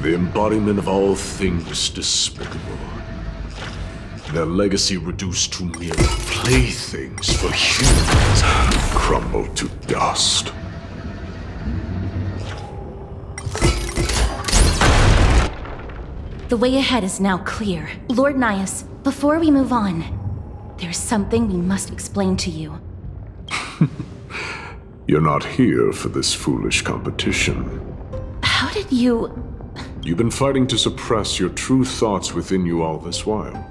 The embodiment of all things despicable. Their legacy reduced to mere playthings for humans, crumbled to dust. The way ahead is now clear. Lord Nias, before we move on, there's something we must explain to you. You're not here for this foolish competition. How did you... You've been fighting to suppress your true thoughts within you all this while.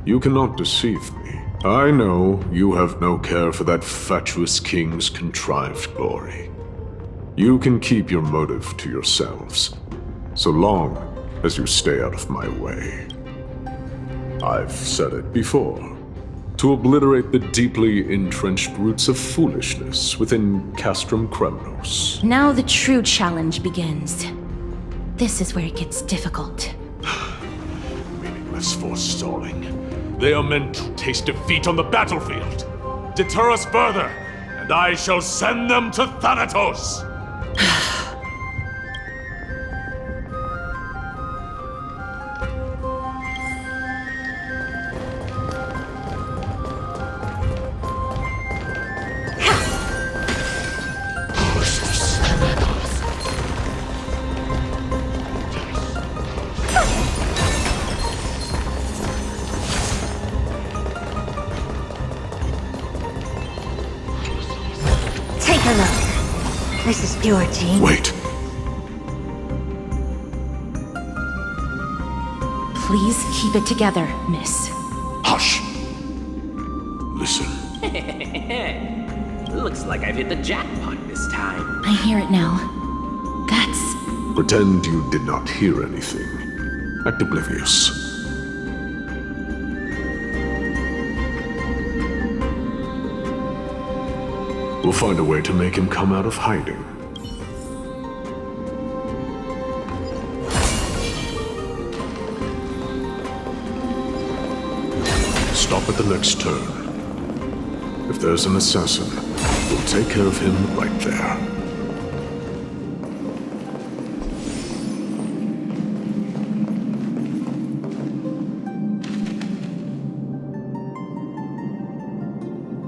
You cannot deceive me. I know you have no care for that fatuous king's contrived glory. You can keep your motive to yourselves, so long as you stay out of my way. I've said it before. To obliterate the deeply entrenched roots of foolishness within Castrum Kremnos. Now the true challenge begins. This is where it gets difficult. Meaningless forestalling. They are meant to taste defeat on the battlefield. Deter us further, and I shall send them to Thanatos! This is pure genius. Wait. Please keep it together, miss. Hush. Listen. Looks like I've hit the jackpot this time. I hear it now. That's... Pretend you did not hear anything. Act oblivious. We'll find a way to make him come out of hiding. Stop at the next turn. If there's an assassin, we'll take care of him right there.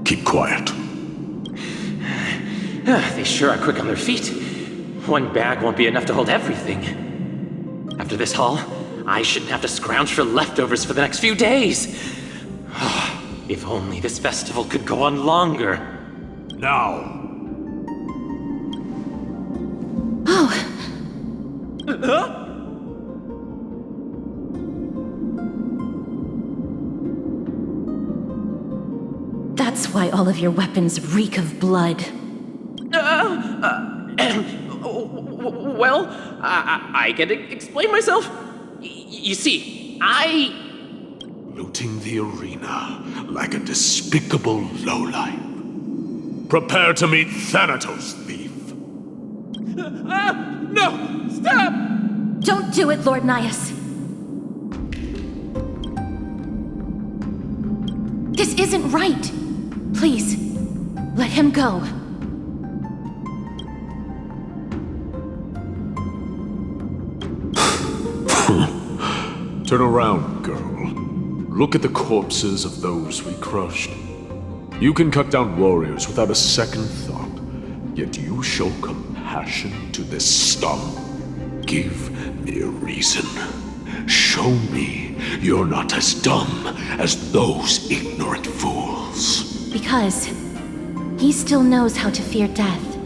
Keep quiet. They sure are quick on their feet. One bag won't be enough to hold everything. After this haul, I shouldn't have to scrounge for leftovers for the next few days. If only this festival could go on longer. Now! Oh! That's why all of your weapons reek of blood. Well, I can explain myself. You see, Looting the arena like a despicable lowlife. Prepare to meet Thanatos, thief. No! Stop! Don't do it, Lord Nias. This isn't right. Please, let him go. Turn around, girl. Look at the corpses of those we crushed. You can cut down warriors without a second thought, yet you show compassion to this scum. Give me a reason. Show me you're not as dumb as those ignorant fools. Because he still knows how to fear death.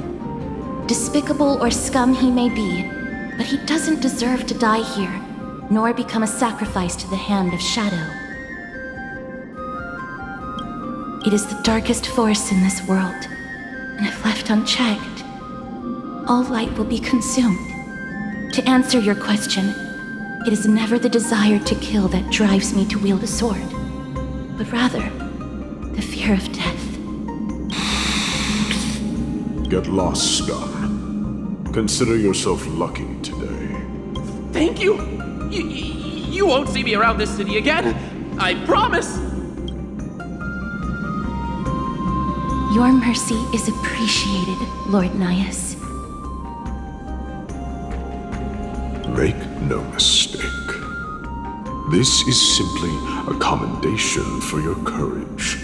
Despicable or scum he may be, but he doesn't deserve to die here, nor become a sacrifice to the hand of Shadow. It is the darkest force in this world, and if left unchecked, all light will be consumed. To answer your question, it is never the desire to kill that drives me to wield a sword, but rather the fear of death. Get lost, scum. Consider yourself lucky today. Thank you! You won't see me around this city again! I promise! Your mercy is appreciated, Lord Nias. Make no mistake. This is simply a commendation for your courage,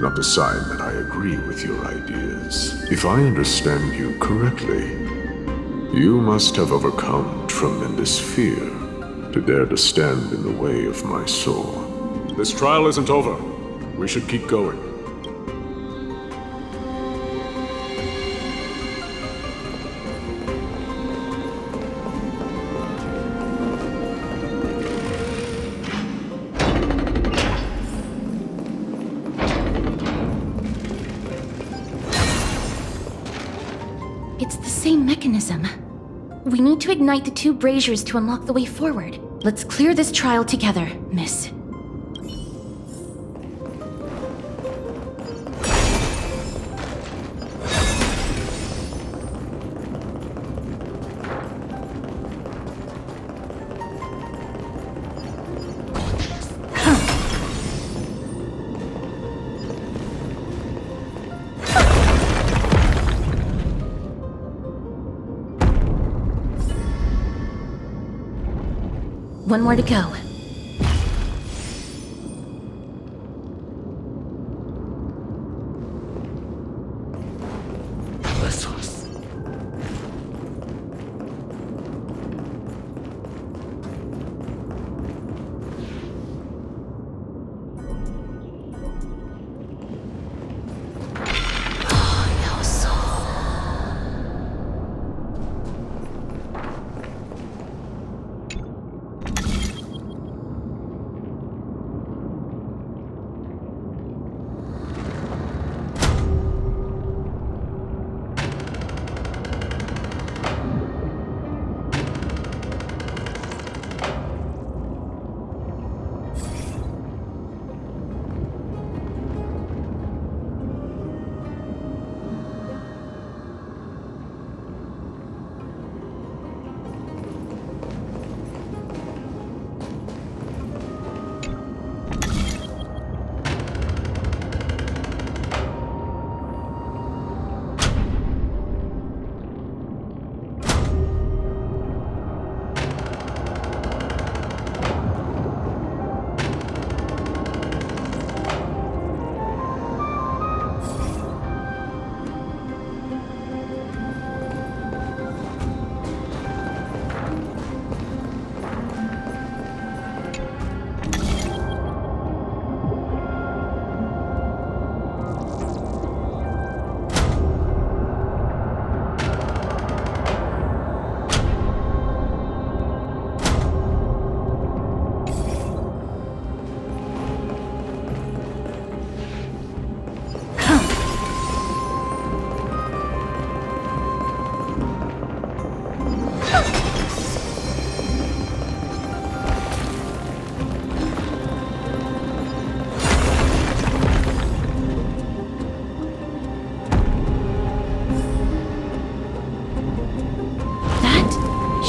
not a sign that I agree with your ideas. If I understand you correctly, you must have overcome tremendous fear to dare to stand in the way of my soul. This trial isn't over. We should keep going. It's the same mechanism. We need to ignite the two braziers to unlock the way forward. Let's clear this trial together, miss. One more to go.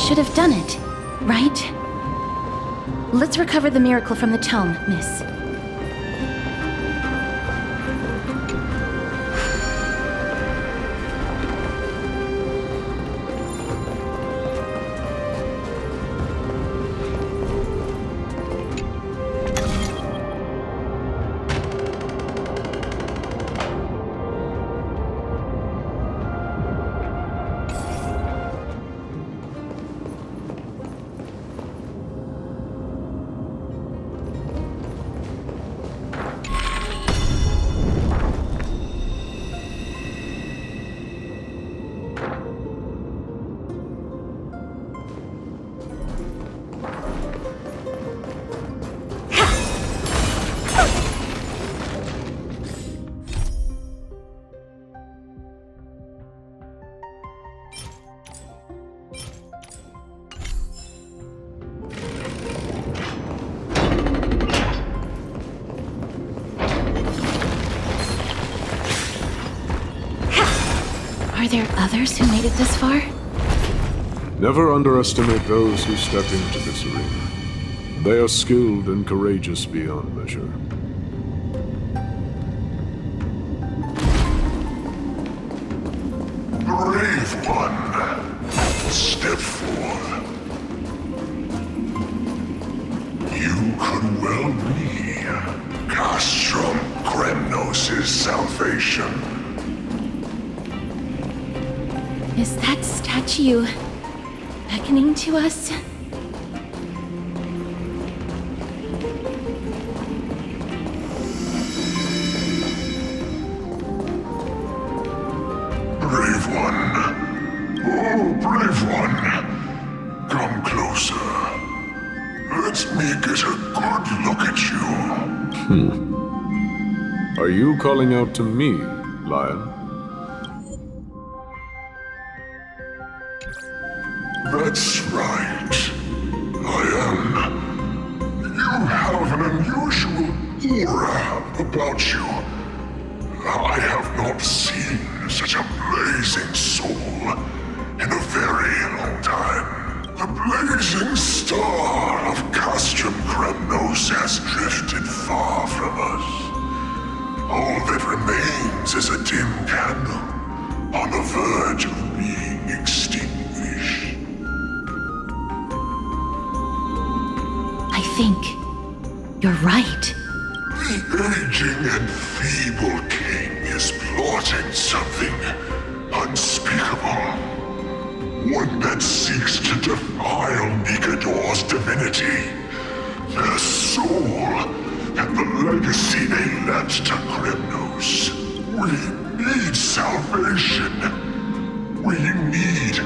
Should have done it, right? Let's recover the miracle from the tome, miss. Are there others who made it this far? Never underestimate those who step into this arena. They are skilled and courageous beyond measure. Brave one, step forward. You could well be Castrum Kremnos' salvation. Is that statue beckoning to us? Brave one. Oh, brave one. Come closer. Let me get a good look at you. Are you calling out to me, Lion? That's right. I am. You have an unusual aura about you. I have not seen such a blazing soul in a very long time. The blazing star of Castrum Kremnos has drifted far from us. All that remains is a dim candle on the verge of being extinguished. I think you're right. The aging and feeble king is plotting something unspeakable. One that seeks to defile Nikador's divinity, their soul, and the legacy they left to Kremnos. We need salvation. We need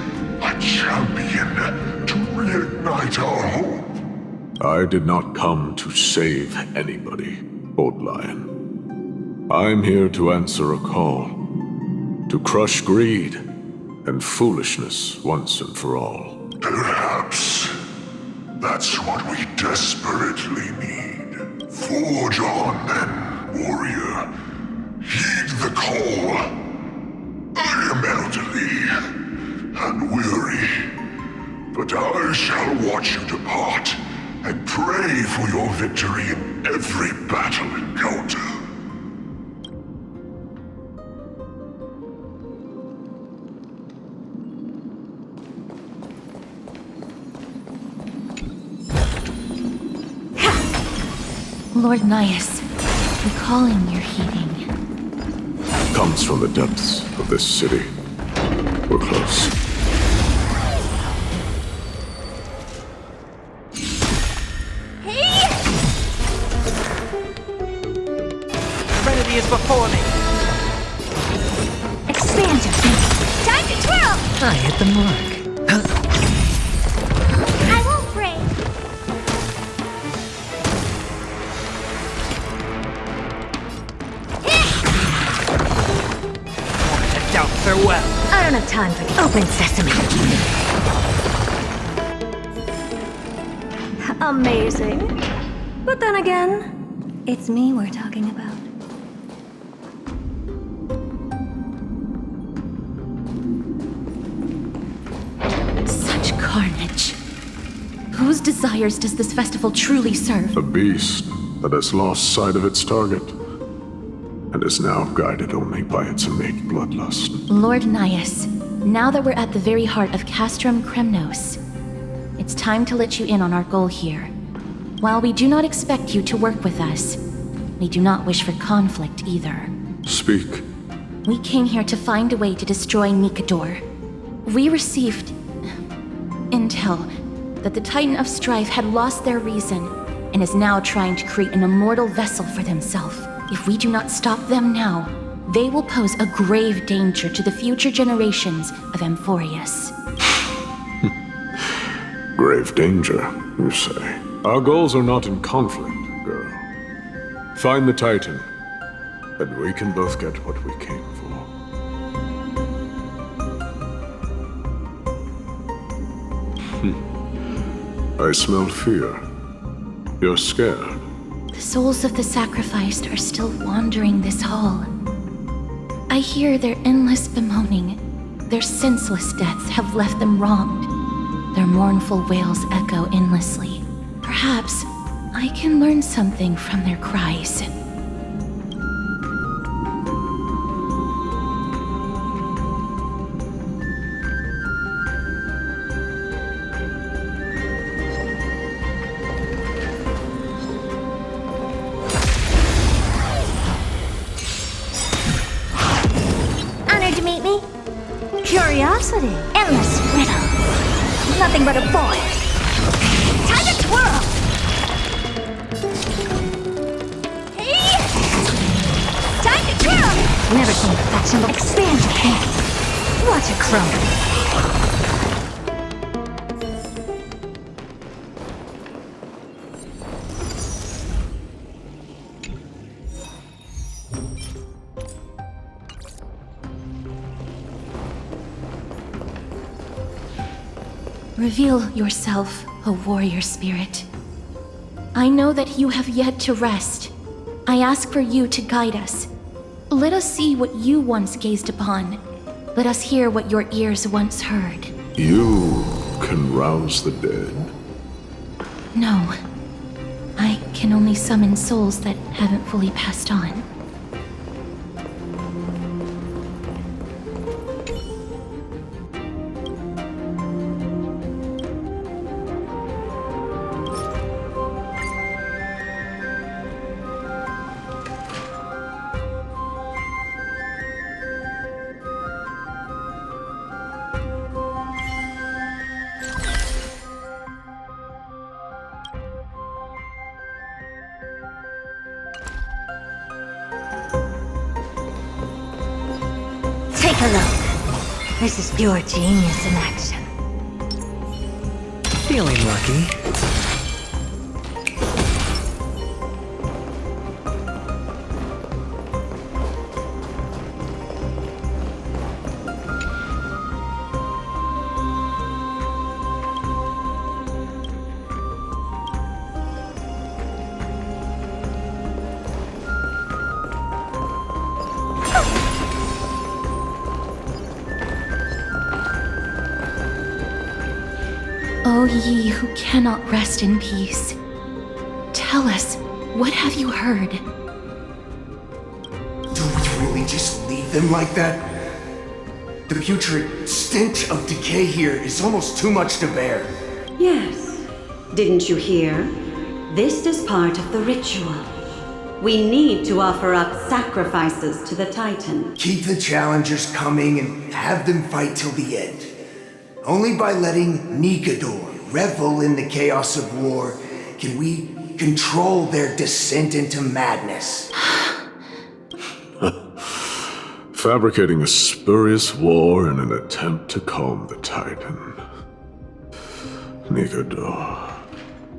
a champion to reignite our hope. I did not come to save anybody, Old Lion. I'm here to answer a call. To crush greed and foolishness once and for all. Perhaps that's what we desperately need. Forge on then, warrior. Heed the call. I am elderly and weary, but I shall watch you depart and pray for your victory in every battle encounter. Lord Nias, recalling your heeding. Comes from the depths of this city. We're close. Serenity is before me. Expand your thinking. Time to twirl! I hit the mark. I won't break. Head out, farewell. I don't have time for open sesame. Amazing. But then again, it's me we're talking about. Such carnage. Whose desires does this festival truly serve? A beast that has lost sight of its target and is now guided only by its innate bloodlust. Lord Nias, now that we're at the very heart of Castrum Kremnos, it's time to let you in on our goal here. While we do not expect you to work with us, we do not wish for conflict either. Speak. We came here to find a way to destroy Nikador. We received intel that the Titan of Strife had lost their reason and is now trying to create an immortal vessel for themselves. If we do not stop them now, they will pose a grave danger to the future generations of Amphoreus. Grave danger, you say? Our goals are not in conflict, girl. Find the Titan, and we can both get what we came for. I smell fear. You're scared. The souls of the sacrificed are still wandering this hall. I hear their endless bemoaning, Their senseless deaths have left them wronged. Their mournful wails echo endlessly. Perhaps I can learn something from their cries. Honored to meet me? Curiosity. Endless riddle. Nothing but a boy. Time to twirl! Hey! Time to twirl! Never seen perfection, but expand your hand. Watch it crumble. Reveal yourself, O warrior spirit. I know that you have yet to rest. I ask for you to guide us. Let us see what you once gazed upon. Let us hear what your ears once heard. You can rouse the dead. No. I can only summon souls that haven't fully passed on. Take a look. This is pure genius in action. Feeling lucky. O ye who cannot rest in peace, tell us, what have you heard? Do we really just leave them like that? The putrid stench of decay here is almost too much to bear. Yes. Didn't you hear? This is part of the ritual. We need to offer up sacrifices to the Titan. Keep the challengers coming and have them fight till the end. Only by letting Nikador revel in the chaos of war can we control their descent into madness. Fabricating a spurious war in an attempt to calm the Titan. Nikador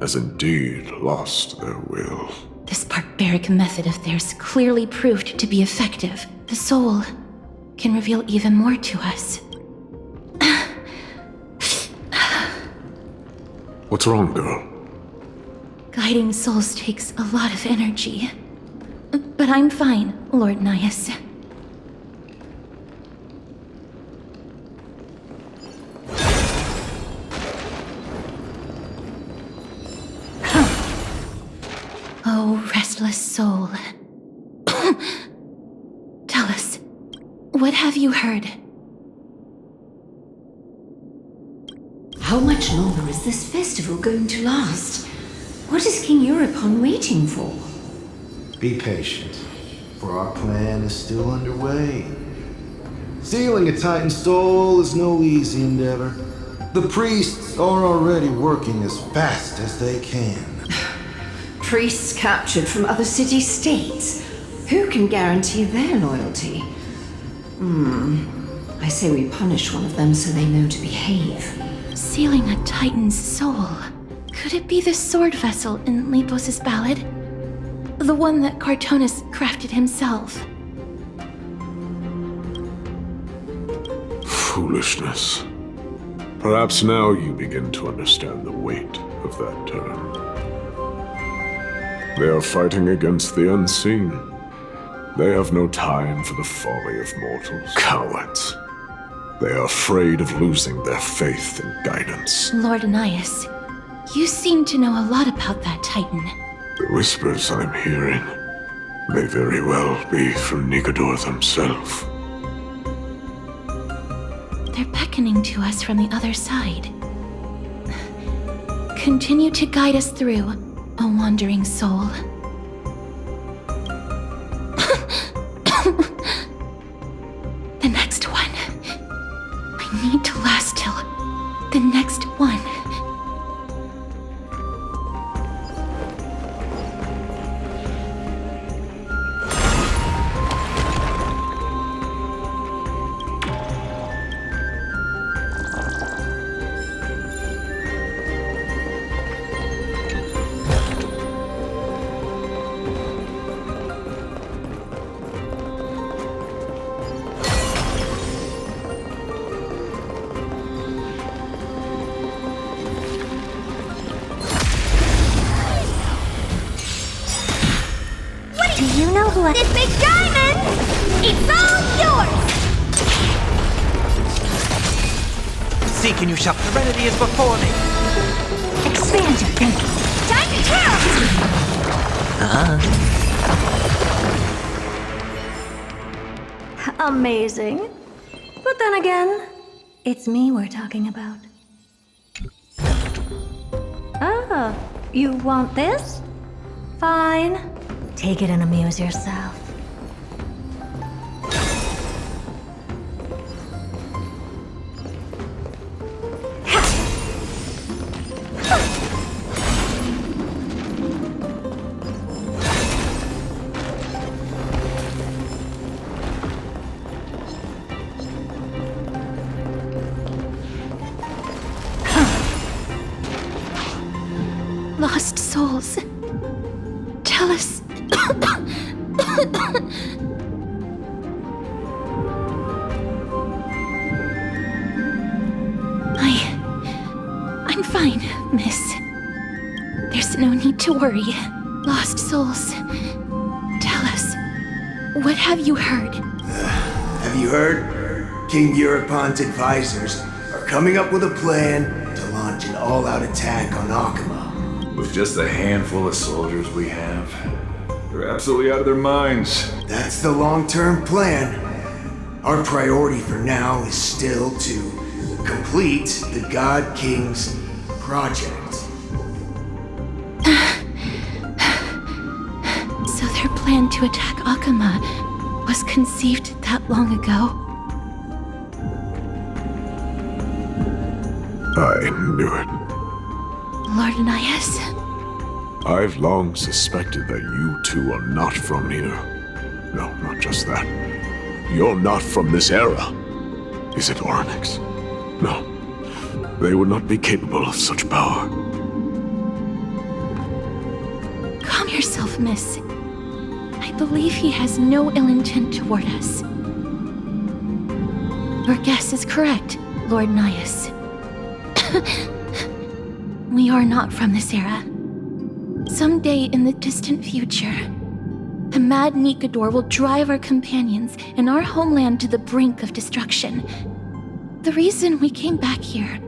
has indeed lost their will. This barbaric method of theirs clearly proved to be effective. The soul can reveal even more to us. What's wrong, girl? Guiding souls takes a lot of energy. But I'm fine, Lord Nias. Oh, restless soul. Tell us, what have you heard? How much longer is this festival going to last? What is King Europon waiting for? Be patient, for our plan is still underway. Stealing a Titan soul is no easy endeavor. The priests are already working as fast as they can. Priests captured from other city-states. Who can guarantee their loyalty? I say we punish one of them so they know to behave. Sealing a Titan's soul. Could it be the sword vessel in Lepos' ballad? The one that Cartonus crafted himself? Foolishness. Perhaps now you begin to understand the weight of that term. They are fighting against the unseen. They have no time for the folly of mortals. Cowards. They are afraid of losing their faith and guidance. Lord Anais, you seem to know a lot about that Titan. The whispers I'm hearing may very well be from Nigador themselves. They're beckoning to us from the other side. Continue to guide us through, O wandering soul. The next one. I need to last till the next one. Do you know who this big diamond? It's all yours! Seek and you shall. Serenity is before me. Expand your thinking. Time to twirl! Amazing. But then again, it's me we're talking about. Oh, you want this? Fine. Take it and amuse yourself. Lost souls. Tell us. I'm fine, miss. There's no need to worry. Lost souls. Tell us, what have you heard? Have you heard? King Eurypon's advisors are coming up with a plan to launch an all-out attack on Akama. With just a handful of soldiers we have, they're absolutely out of their minds. That's the long-term plan. Our priority for now is still to complete the God King's project. So their plan to attack Akama was conceived that long ago? I knew it. Lord Anais? I've long suspected that you two are not from here. No, not just that. You're not from this era. Is it Oryx? No. They would not be capable of such power. Calm yourself, miss. I believe he has no ill intent toward us. Your guess is correct, Lord Nias. We are not from this era. Someday in the distant future, a mad Nigador will drive our companions and our homeland to the brink of destruction. The reason we came back here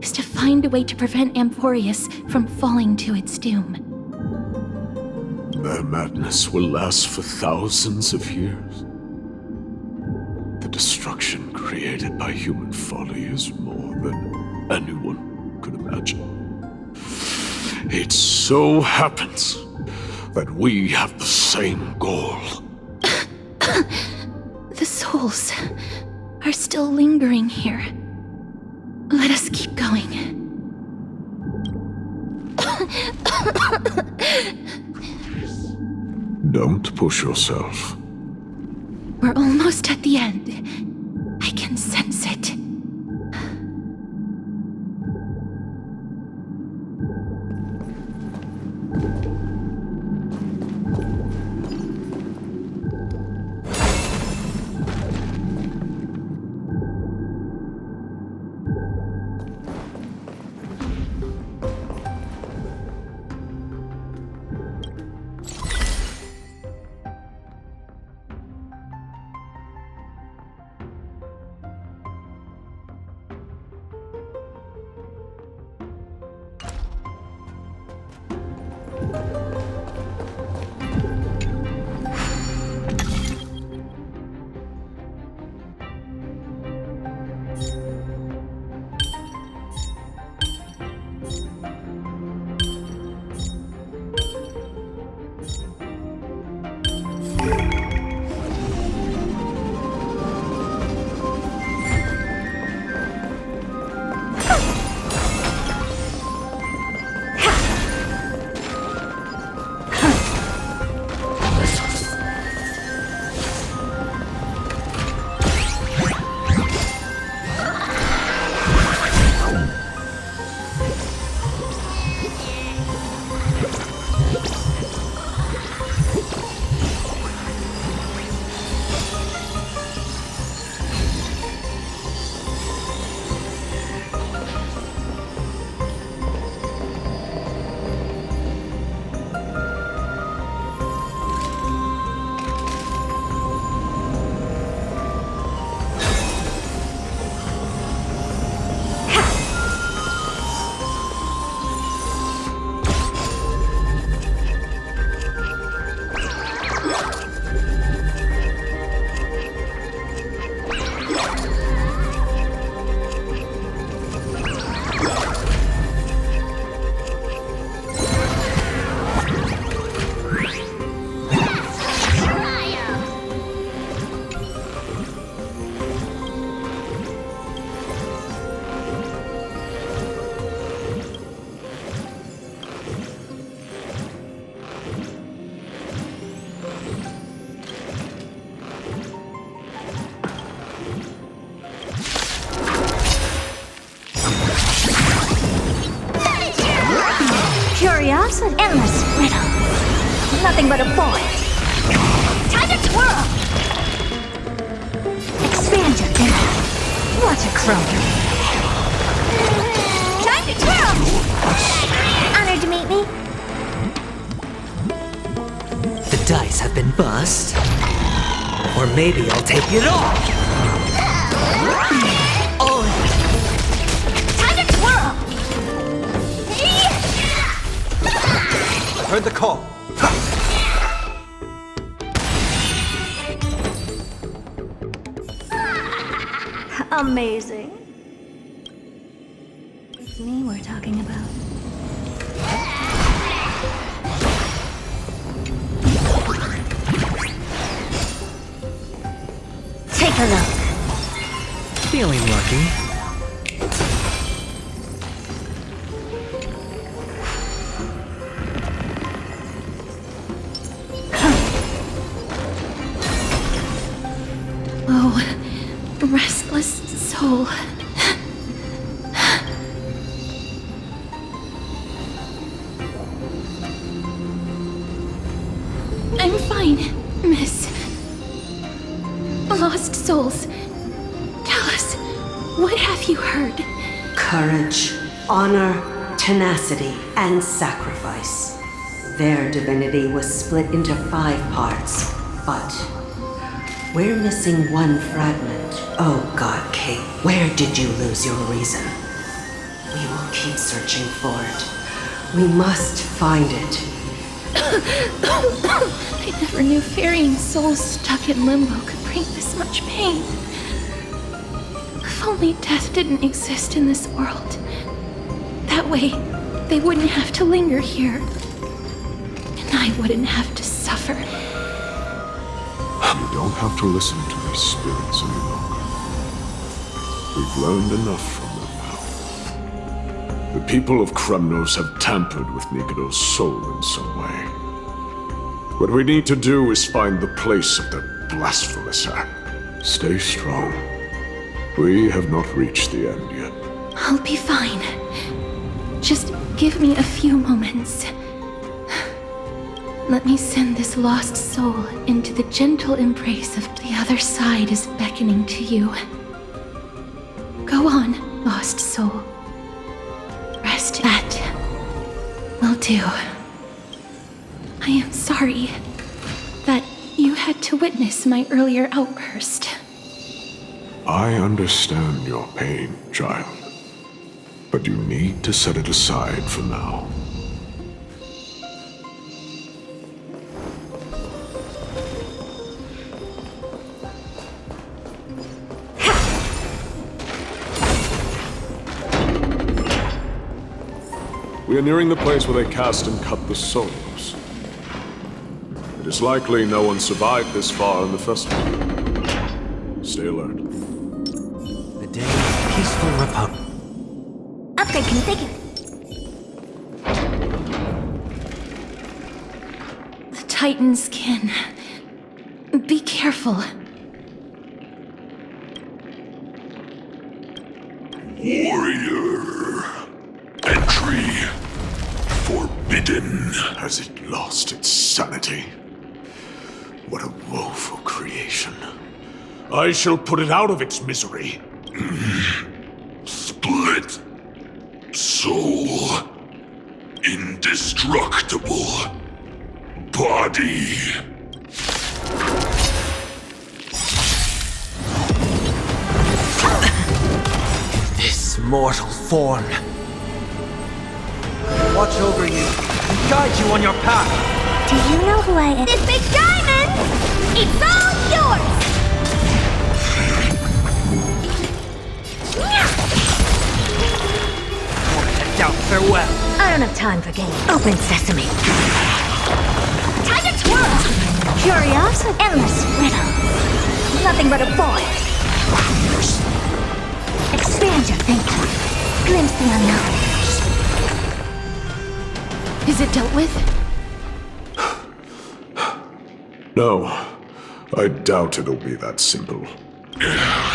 is to find a way to prevent Amphoreus from falling to its doom. Their madness will last for thousands of years. The destruction created by human folly is more than anyone could imagine. It so happens that we have the same goal. The souls are still lingering here. Let us keep going. Don't push yourself. We're almost at the end. I can sense it. Curious and endless riddle. Nothing but a void. Time to twirl! Expand your thinking. Watch it grow. Time to twirl! Honored to meet me. The dice have been bust. Or maybe I'll take it all. Oh. Time to twirl! I heard the call. Amazing. It's me we're talking about. Take a look. Feeling lucky. Oh, restless soul. I'm fine, miss. Lost souls. Tell us, what have you heard? Courage, honor, tenacity, and sacrifice. Their divinity was split into 5 parts, but we're missing one fragment. Oh God, Kate, where did you lose your reason? We will keep searching for it. We must find it. I never knew ferrying souls stuck in limbo could bring this much pain. If only death didn't exist in this world. That way, they wouldn't have to linger here. And I wouldn't have to suffer. You don't have to listen to these spirits any longer. We've learned enough from them now. The people of Kremnos have tampered with Nikado's soul in some way. What we need to do is find the place of their blasphemous act. Stay strong. We have not reached the end yet. I'll be fine. Just give me a few moments. Let me send this lost soul into the gentle embrace of the other side is beckoning to you. Go on, lost soul. Rest. That will do. I am sorry that you had to witness my earlier outburst. I understand your pain, child. But you need to set it aside for now. We are nearing the place where they cast and cut the souls. It is likely no one survived this far in the festival. Stay alert. The day of peaceful repose. Upgrade configured. The Titan's kin. Be careful. Warrior. Entry forbidden. Has it lost its sanity? What a woeful creation. I shall put it out of its misery. Split. Soul. Indestructible. Body. This mortal form. Watch over you and guide you on your path. Do you know who I am? This big diamond! It's all yours! And doubt farewell. I don't have time for games. Open sesame. Time to twirl! Curious and endless riddle. Nothing but a void. Expand your thinking. Glimpse the unknown. Is it dealt with? No, I doubt it'll be that simple.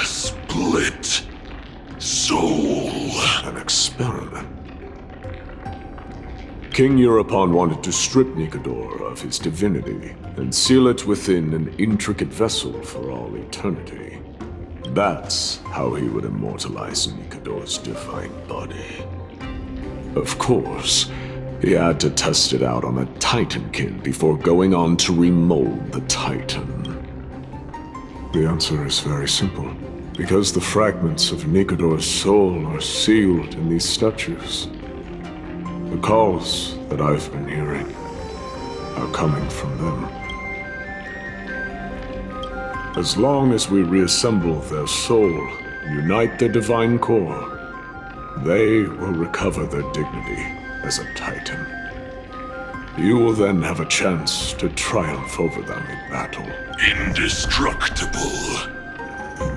Split. Soul. An experiment. King Europon wanted to strip Nikador of his divinity and seal it within an intricate vessel for all eternity. That's how he would immortalize Nikador's divine body. Of course, he had to test it out on a Titankin before going on to remold the Titan. The answer is very simple. Because the fragments of Nikador's soul are sealed in these statues. The calls that I've been hearing are coming from them. As long as we reassemble their soul and unite their divine core, they will recover their dignity as a Titan. You will then have a chance to triumph over them in battle. Indestructible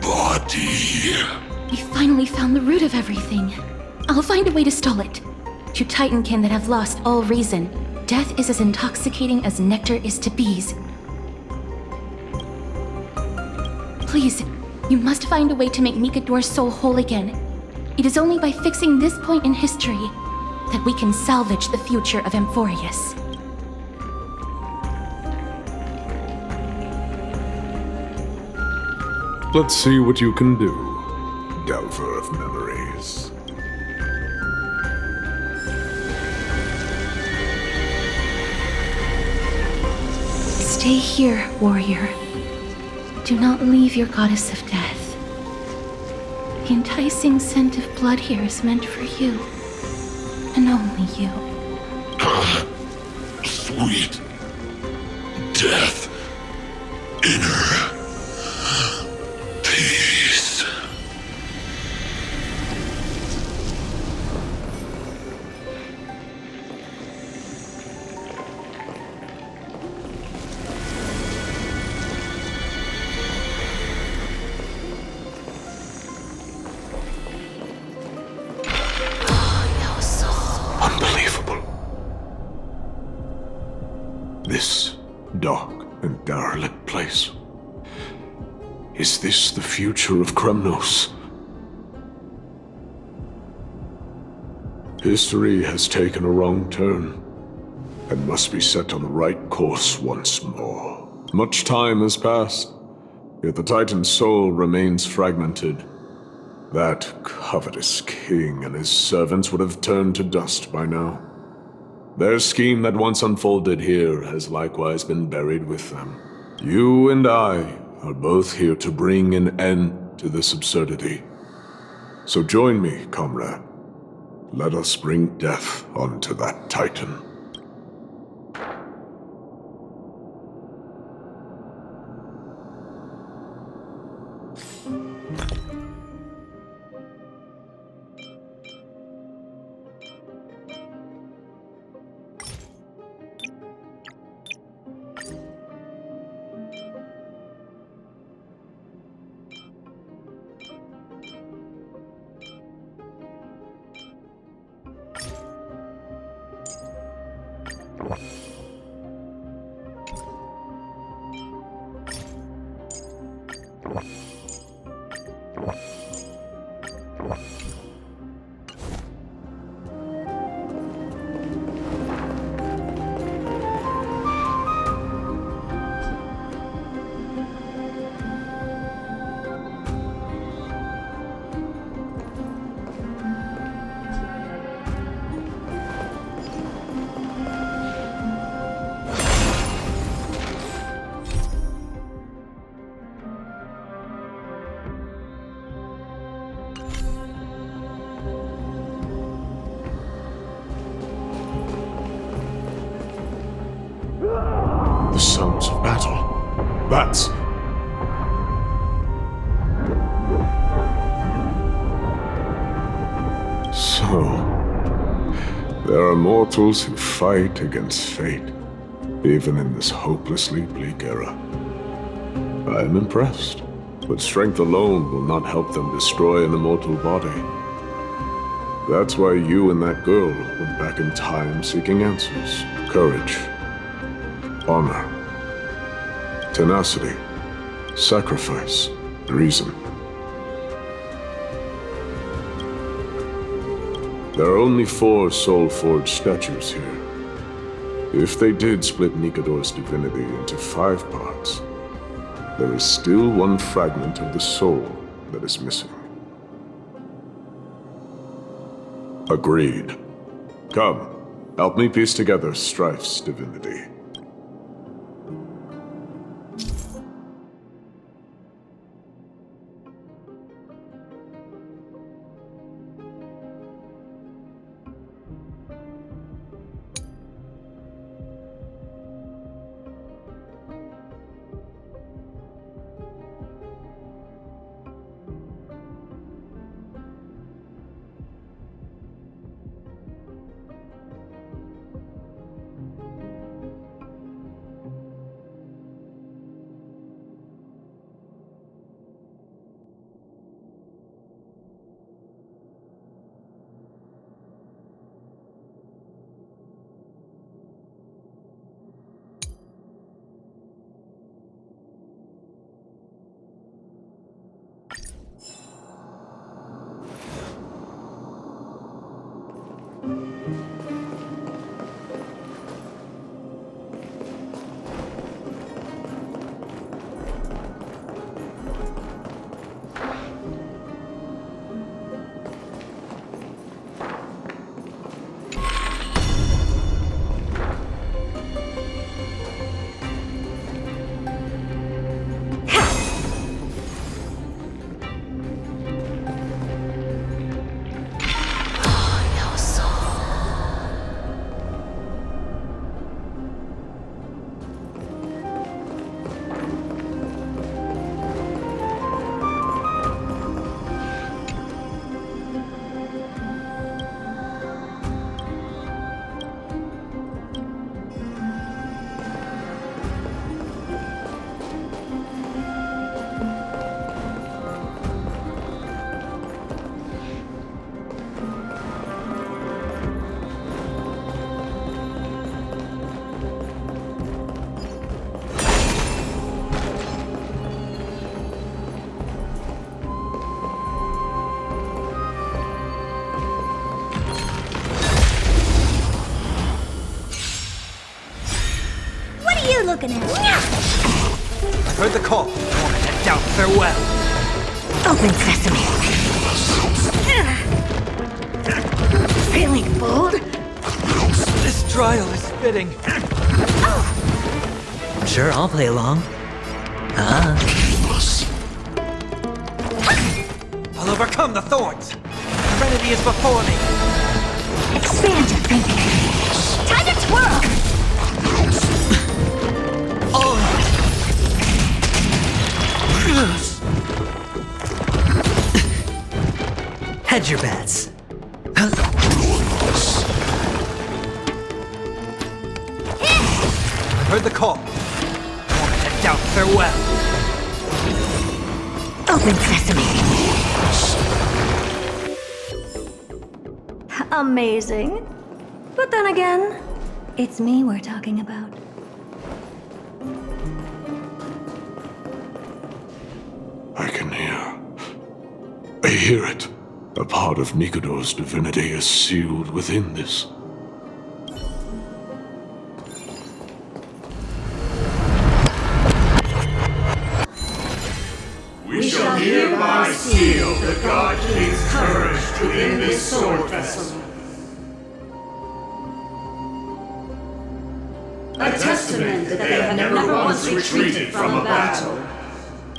body. We finally found the root of everything. I'll find a way to stall it. To Titankin that have lost all reason, death is as intoxicating as nectar is to bees. Please, you must find a way to make Nikador's soul whole again. It is only by fixing this point in history that we can salvage the future of Amphoreus. Let's see what you can do, Delver of Memories. Stay here, warrior. Do not leave your goddess of death. The enticing scent of blood here is meant for you, and only you. Sweet death. Inner peace. Unbelievable. This dark and derelict place. Is this the future of Kremnos? History has taken a wrong turn and must be set on the right course once more. Much time has passed, yet the Titan's soul remains fragmented. That covetous king and his servants would have turned to dust by now. Their scheme that once unfolded here has likewise been buried with them. You and I are both here to bring an end to this absurdity. So join me, comrade. Let us bring death onto that Titan. The sounds of battle. Bats! So, there are mortals who fight against fate, even in this hopelessly bleak era. I am impressed, but strength alone will not help them destroy an immortal body. That's why you and that girl went back in time seeking answers, courage, honor, tenacity, sacrifice, reason. There are only 4 soul-forged statues here. If they did split Nikador's divinity into 5 parts, there is still one fragment of the soul that is missing. Agreed. Come, help me piece together Strife's divinity. Looking at? I heard the call. I want to head down. Farewell. Open sesame. Feeling bold? This trial is fitting. Sure, I'll play along. I'll overcome the thorns. Serenity is before me. Expand your thinking. Time to twirl! Hedge your bets. I heard the call. I want to head down. Farewell. Open sesame. Amazing. But then again, it's me we're talking about. I hear it. A part of Nikador's divinity is sealed within this. We shall hereby seal the God King's courage within this sword vessel. A testament that they have never once retreated from a battle.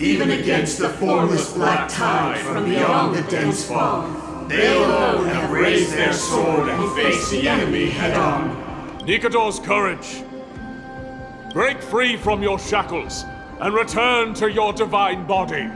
Even against the formless black tide from beyond the dense fog, they alone have raised their sword and faced the enemy head-on. Nikador's courage! Break free from your shackles and return to your divine body!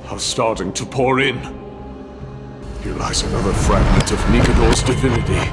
Are starting to pour in. Here lies another fragment of Nikador's divinity.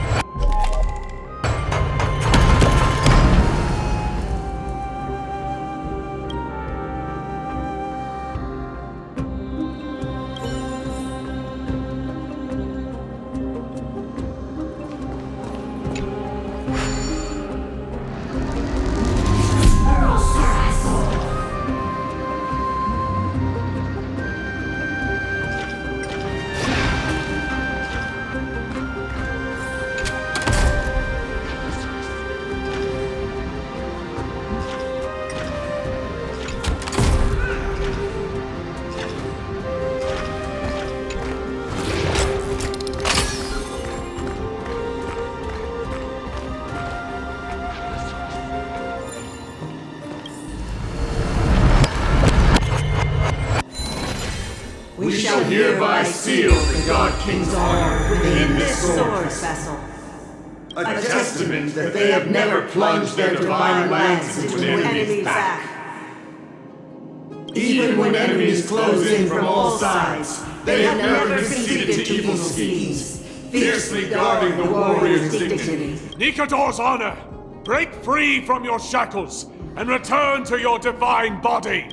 We shall hereby seal the God King's honor within this sword vessel. A testament that they have never plunged their divine lance into an enemy's back. Even when enemies close in from all sides, they have never conceded to evil schemes, fiercely guarding the warrior's dignity. Nikador's honor! Break free from your shackles and return to your divine body!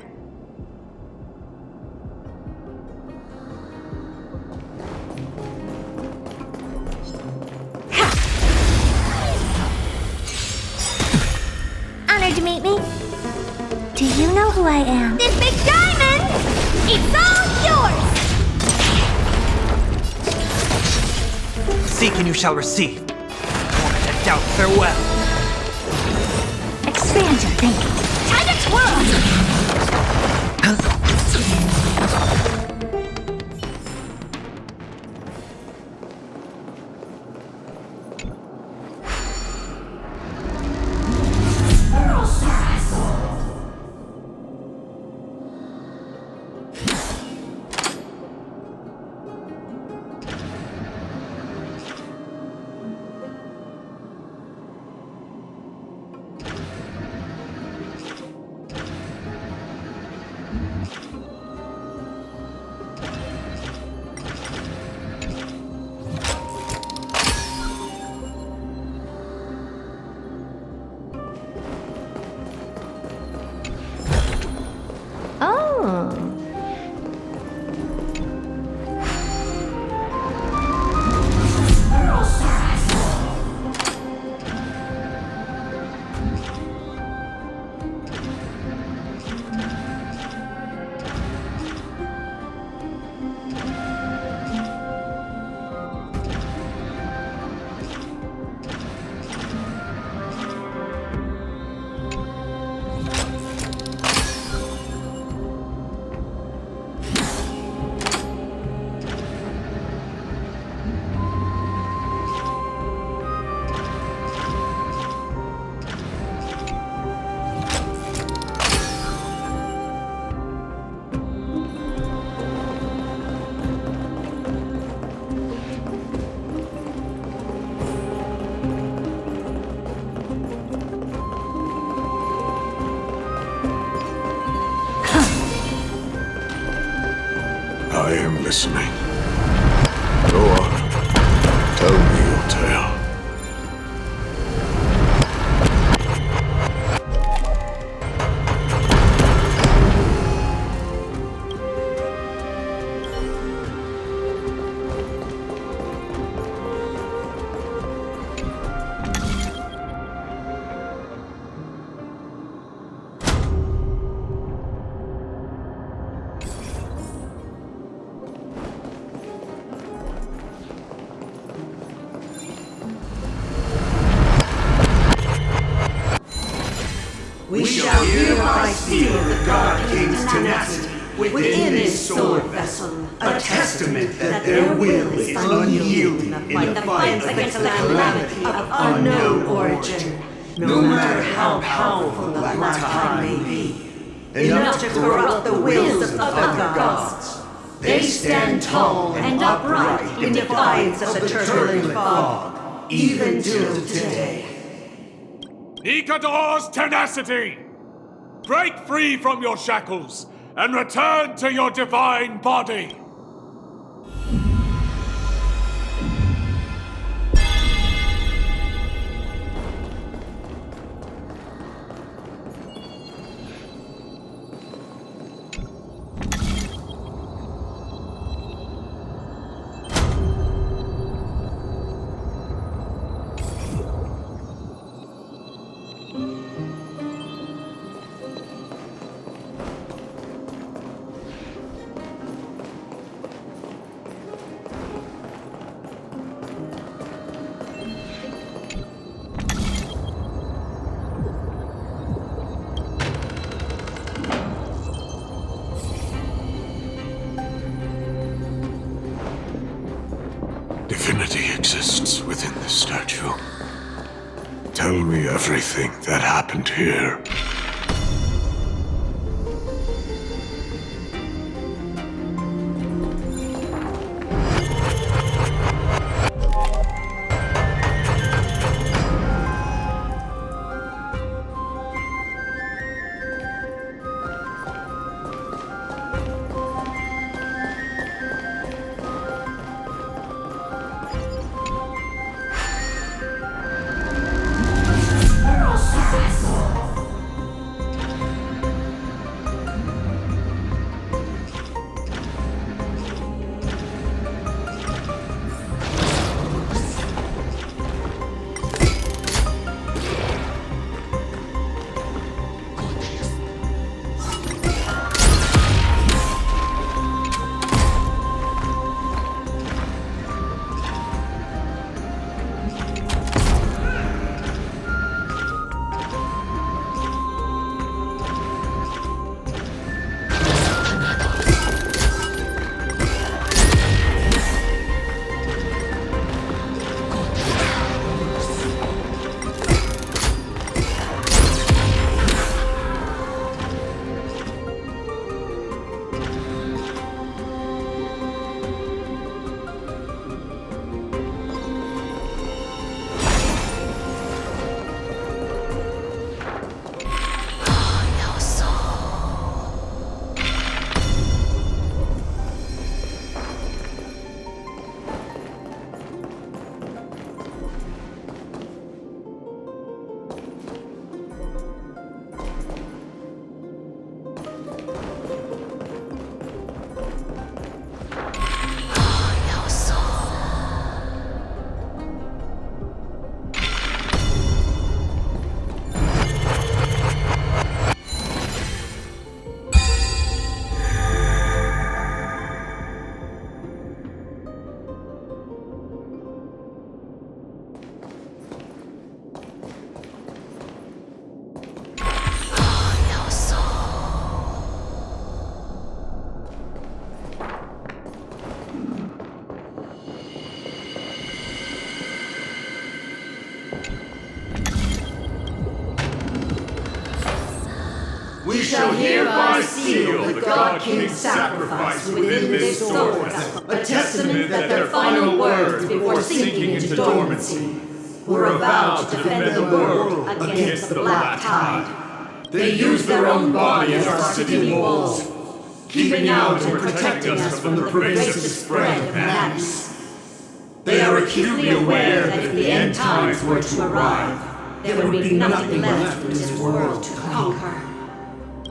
Honored to meet me. Do you know who I am? This big diamond! It's all yours! Seek and you shall receive. Born to doubt, farewell. Expand your thinking. Time to twirl! I am listening. Go on. Tell me your tale. We shall hereby seal the God King's tenacity within this sword vessel, a testament that their will is unyielding in the fight against the calamity of unknown origin, no matter how powerful the Black Tide may be, enough to corrupt the wills of other gods. They stand tall and upright in defiance of the turbulent fog, even till today. Nikador's tenacity! Break free from your shackles and return to your divine body! Divinity exists within this statue. Tell me everything that happened here. shall hereby seal the God King's sacrifice within this sword, a testament that their final words before sinking into dormancy were a vow to defend the world against the Black Tide. They used their own body as our city walls, keeping out and protecting us from the pervasive spread of madness. They are acutely aware that if the end times were to arrive, there would be nothing left in this world to conquer.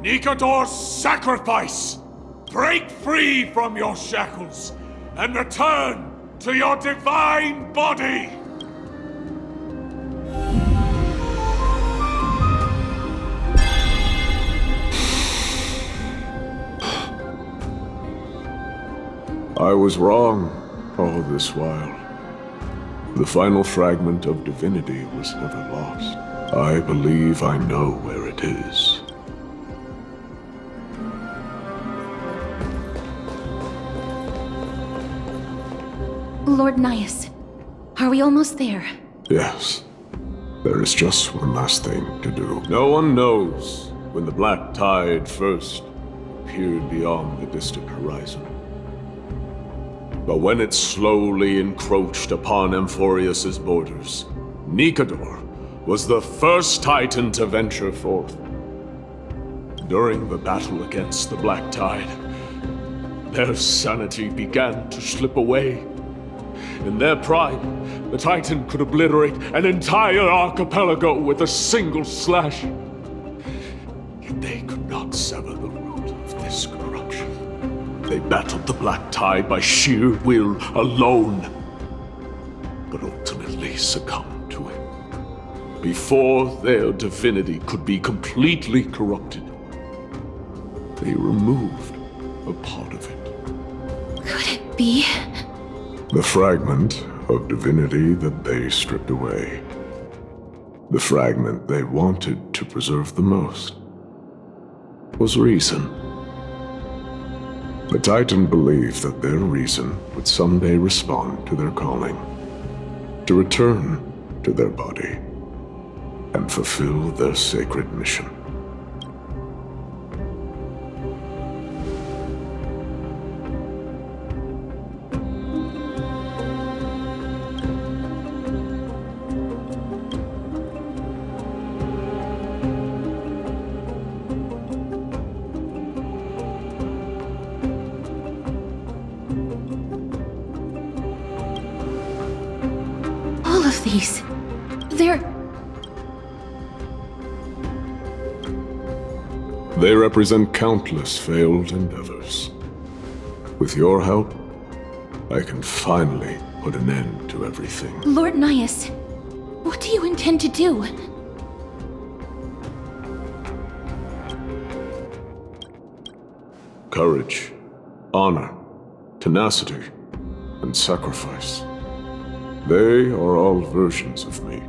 Nikador's sacrifice! Break free from your shackles and return to your divine body! I was wrong all this while. The final fragment of divinity was never lost. I believe I know where it is. Lord Nias, are we almost there? Yes. There is just one last thing to do. No one knows when the Black Tide first appeared beyond the distant horizon. But when it slowly encroached upon Amphoreus' borders, Nikador was the first Titan to venture forth. During the battle against the Black Tide, their sanity began to slip away. In their prime, the Titan could obliterate an entire archipelago with a single slash. Yet they could not sever the root of this corruption. They battled the Black Tide by sheer will alone, but ultimately succumbed to it. Before their divinity could be completely corrupted, they removed a part of it. Could it be? The fragment of divinity that they stripped away. The fragment they wanted to preserve the most was reason. The Titan believed that their reason would someday respond to their calling, to return to their body, and fulfill their sacred mission. They represent countless failed endeavors. With your help, I can finally put an end to everything. Lord Nias, what do you intend to do? Courage, honor, tenacity, and sacrifice. They are all versions of me.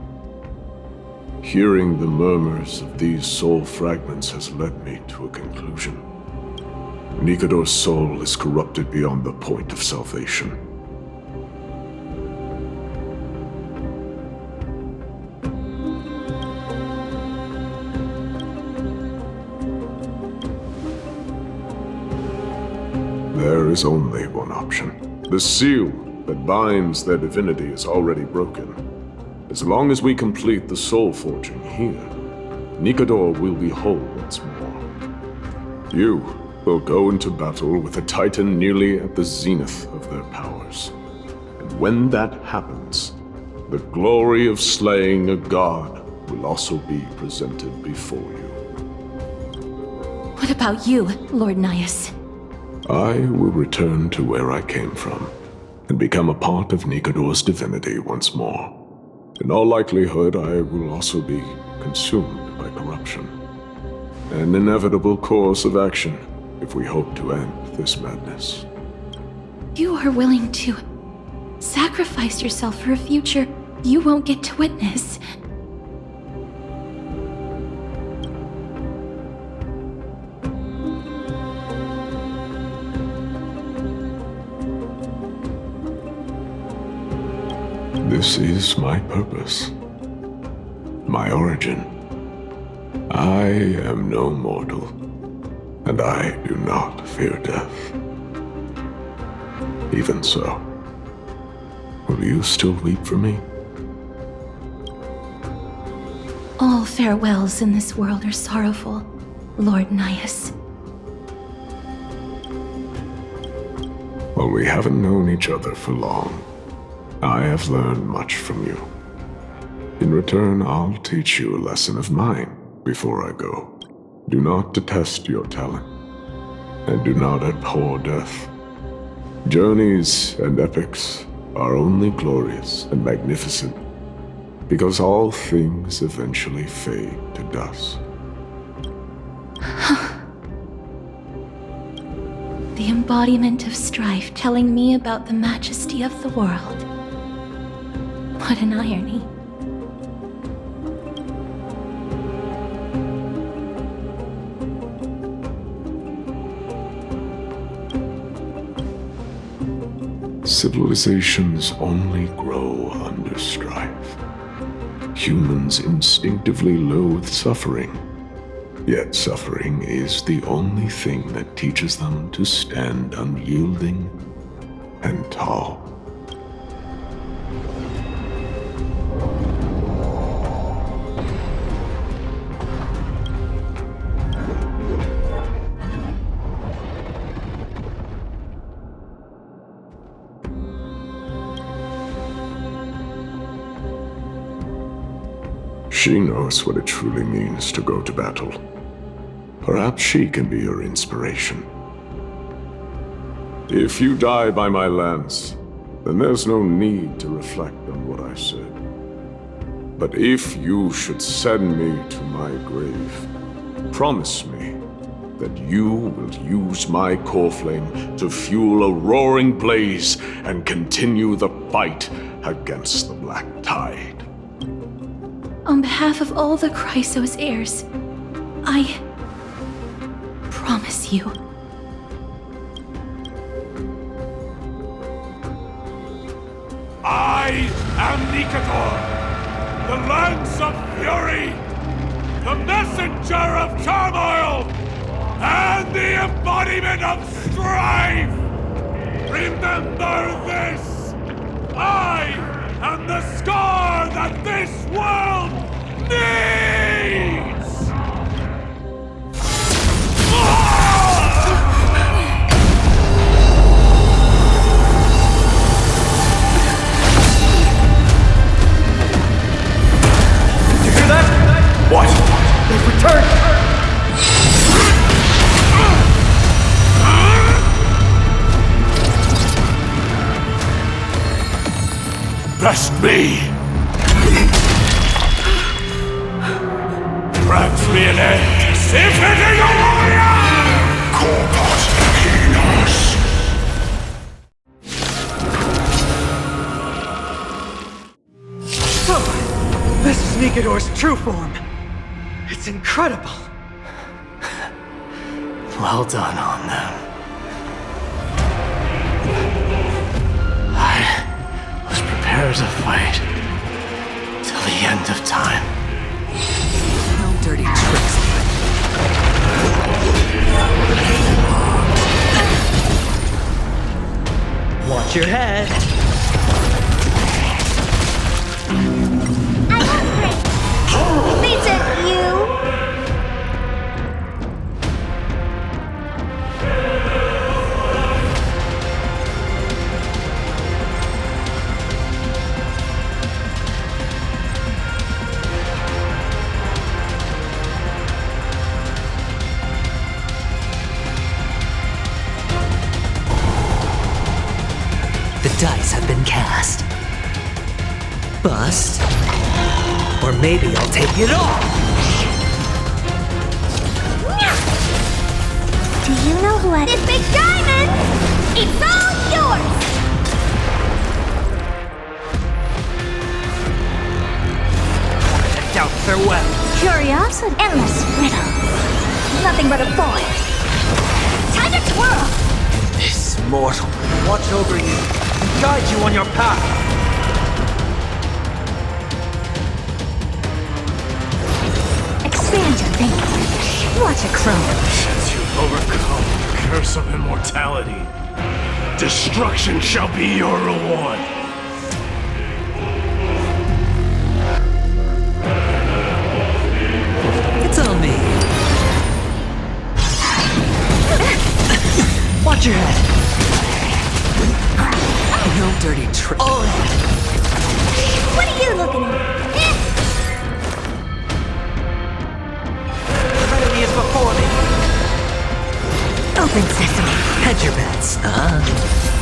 Hearing the murmurs of these soul fragments has led me to a conclusion. Nikador's soul is corrupted beyond the point of salvation. There is only one option. The seal that binds their divinity is already broken. As long as we complete the soul forging here, Nikador will be whole once more. You will go into battle with a Titan nearly at the zenith of their powers. And when that happens, the glory of slaying a god will also be presented before you. What about you, Lord Nias? I will return to where I came from, and become a part of Nikador's divinity once more. In all likelihood, I will also be consumed by corruption. An inevitable course of action if we hope to end this madness. You are willing to sacrifice yourself for a future you won't get to witness. This is my purpose. My origin. I am no mortal. and I do not fear death. Even so, will you still weep for me? All farewells in this world are sorrowful, Lord Naius. Well, we haven't known each other for long. I have learned much from you. In return, I'll teach you a lesson of mine before I go. Do not detest your talent, and do not abhor death. Journeys and epics are only glorious and magnificent because all things eventually fade to dust. The embodiment of strife telling me about the majesty of the world. What an irony. Civilizations only grow under strife. Humans instinctively loathe suffering. Yet suffering is the only thing that teaches them to stand unyielding and tall. She knows what it truly means to go to battle. Perhaps she can be your inspiration. If you die by my lance, then there's no need to reflect on what I said. But if you should send me to my grave, promise me that you will use my core flame to fuel a roaring blaze and continue the fight against the Black Tide. On behalf of all the Chrysos heirs, I promise you. I am Nikador, the lance of fury, the messenger of turmoil, and the embodiment of strife! Remember this! I am the scar that this world needs! You hear that? What? They've returned! Best me! Grant me an end, befitting a warrior! Corpus Penis! So, this is Nikador's true form. It's incredible. Well done on them. I was prepared to fight till the end of time. No dirty tricks. Watch your head. They sent you! The dice have been cast. Bust. Or maybe I'll take it all! Do you know who had this big diamond? It's all yours! Doubt farewell. Curiosity. Endless riddle. Nothing but a boy. Time to twirl! This mortal will watch over you and guide you on your path. Expand your thinking. Watch it chrome. Overcome the curse of immortality. Destruction shall be your reward. It's on me. Watch your head. No dirty trick. Oh. What are you looking at? Trinity is before me. Open sesame. Hedge your bets.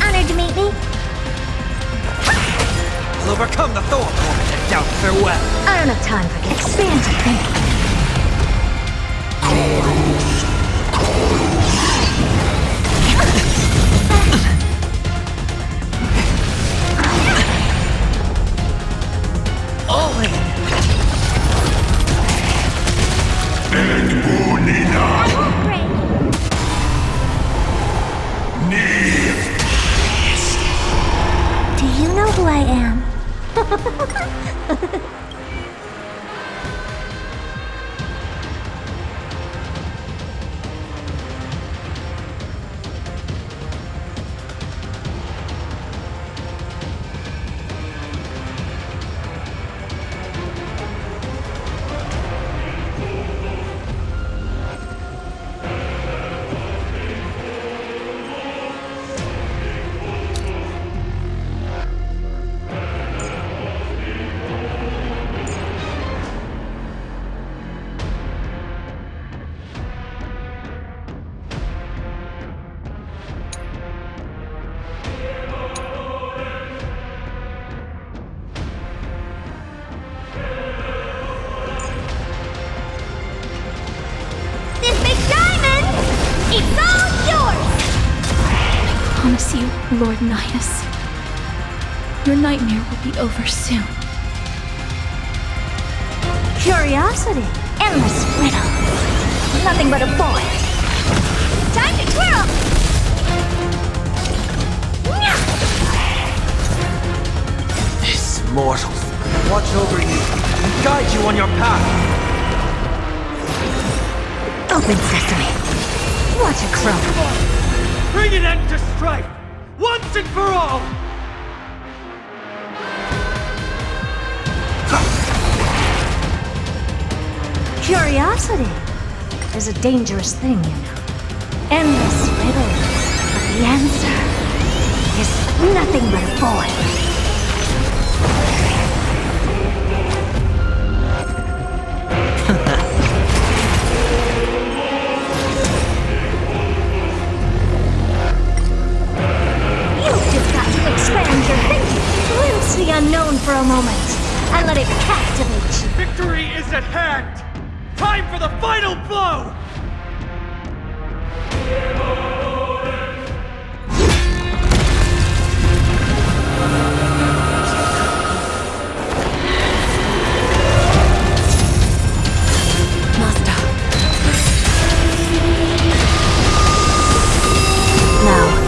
Honored to meet me. I'll overcome the thorn and doubt farewell. I don't have time for this. Expand your thinking. All in. Do you know who I am? It's all yours! I promise you, Lord Nidus, your nightmare will be over soon. Curiosity, endless riddle. Nothing but a boy. Time to twirl! This mortal watch over you and guide you on your path. Open sesame. What a crumb. Bring an end to strife, once and for all! Curiosity is a dangerous thing, you know. Endless riddles, but the answer is nothing but a void. You've just got to expand your thinking, glimpse the unknown for a moment, and let it captivate you. Victory is at hand! Time for the final blow! Master. Now.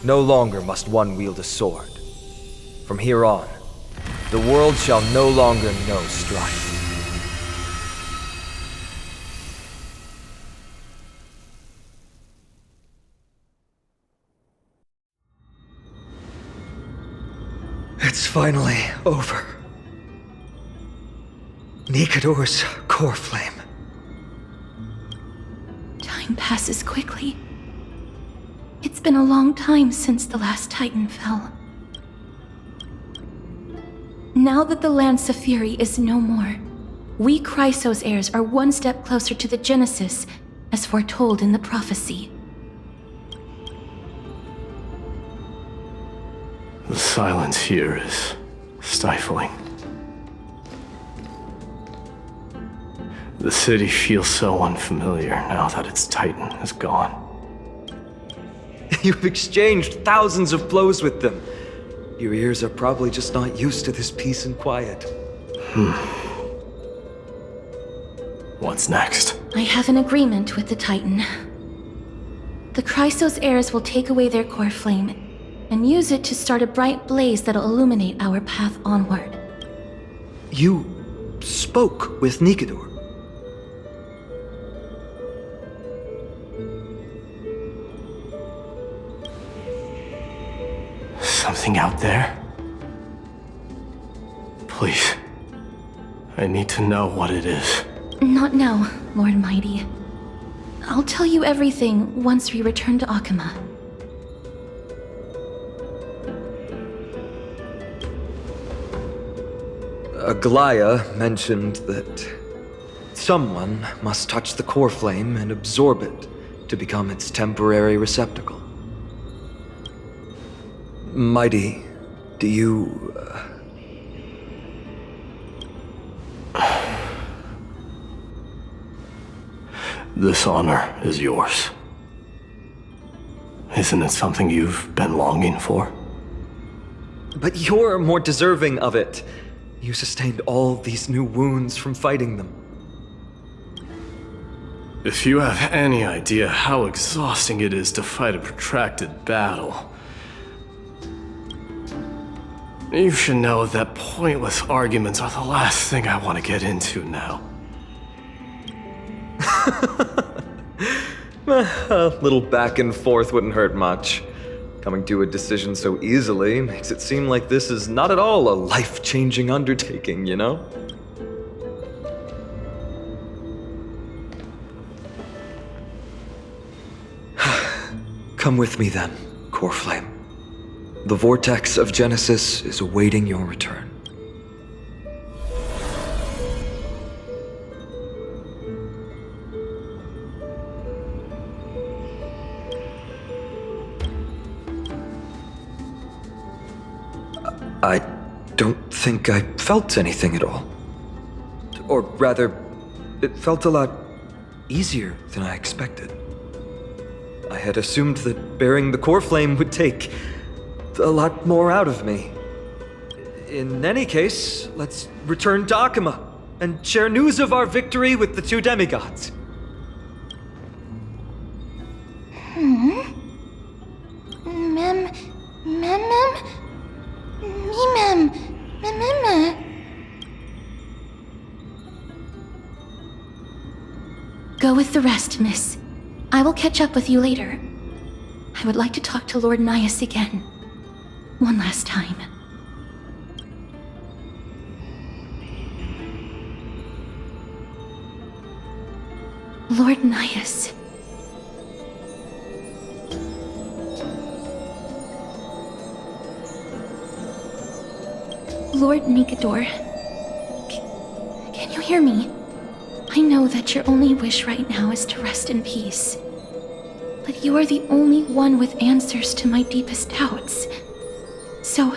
No longer must one wield a sword. From here on, the world shall no longer know strife. It's finally over. Nikador's core flame. Time passes quickly. It's been a long time since the last Titan fell. Now that the Lance of Fury is no more, we Chrysos heirs are one step closer to the Genesis, as foretold in the prophecy. The silence here is stifling. The city feels so unfamiliar now that its Titan is gone. You've exchanged thousands of blows with them. Your ears are probably just not used to this peace and quiet. What's next? I have an agreement with the Titan. The Chrysos heirs will take away their core flame and use it to start a bright blaze that'll illuminate our path onward. You spoke with Nikador. Something out there? Please. I need to know what it is. Not now, Lord Mighty. I'll tell you everything once we return to Akama. Aglaya mentioned that someone must touch the core flame and absorb it to become its temporary receptacle. Mighty, do you... This honor is yours. Isn't it something you've been longing for? But you're more deserving of it. You sustained all these new wounds from fighting them. If you have any idea how exhausting it is to fight a protracted battle, you should know that pointless arguments are the last thing I want to get into now. A little back and forth wouldn't hurt much. Coming to a decision so easily makes it seem like this is not at all a life-changing undertaking, you know? Come with me then, Core Flame. The vortex of Genesis is awaiting your return. I don't think I felt anything at all. Or rather, it felt a lot easier than I expected. I had assumed that bearing the core flame would take a lot more out of me. In any case, let's return to Akama and share news of our victory with the two demigods. Go with the rest, miss. I will catch up with you later. I would like to talk to Lord Nias again. One last time. Lord Nias. Lord Nikador. Can you hear me? I know that your only wish right now is to rest in peace. But you are the only one with answers to my deepest doubts. So,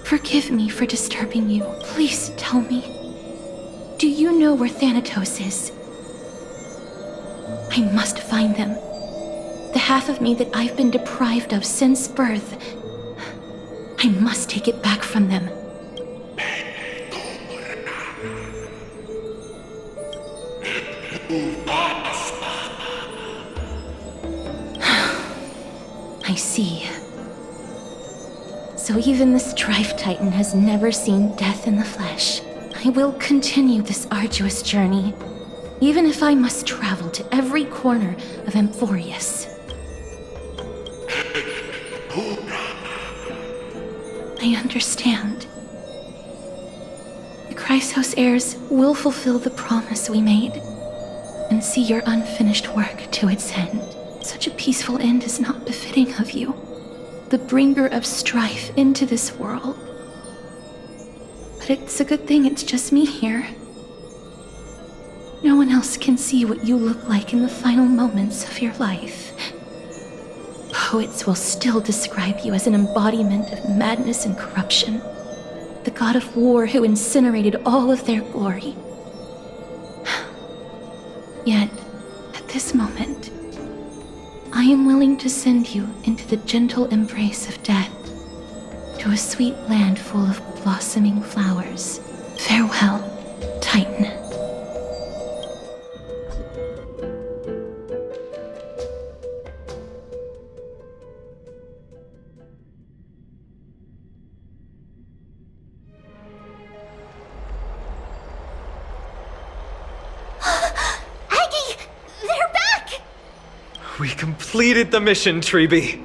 forgive me for disturbing you. Please tell me. Do you know where Thanatos is? I must find them. The half of me that I've been deprived of since birth. I must take it back from them. I see. So even the Strife Titan has never seen death in the flesh. I will continue this arduous journey, even if I must travel to every corner of Amphoreus. I understand. The Chrysos heirs will fulfill the promise we made, and see your unfinished work to its end. Such a peaceful end is not befitting of you, the bringer of strife into this world. But it's a good thing it's just me here. No one else can see what you look like in the final moments of your life. Poets will still describe you as an embodiment of madness and corruption, the god of war who incinerated all of their glory. Yet, at this moment, I am willing to send you into the gentle embrace of death, to a sweet land full of blossoming flowers. Farewell, Titan. We completed the mission, Treeby.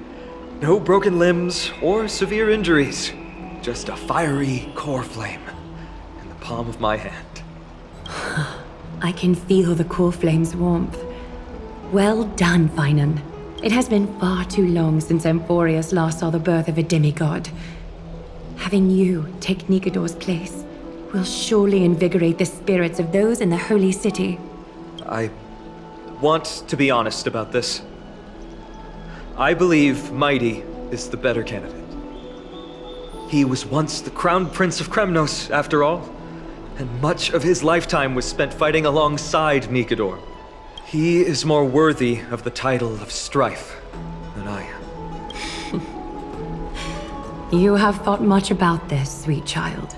No broken limbs or severe injuries. Just a fiery core flame in the palm of my hand. I can feel the core flame's warmth. Well done, Paean. It has been far too long since Amphoreus last saw the birth of a demigod. Having you take Nikador's place will surely invigorate the spirits of those in the holy city. I want to be honest about this. I believe Mighty is the better candidate. He was once the crown prince of Kremnos, after all, and much of his lifetime was spent fighting alongside Nikador. He is more worthy of the title of Strife than I am. You have thought much about this, sweet child.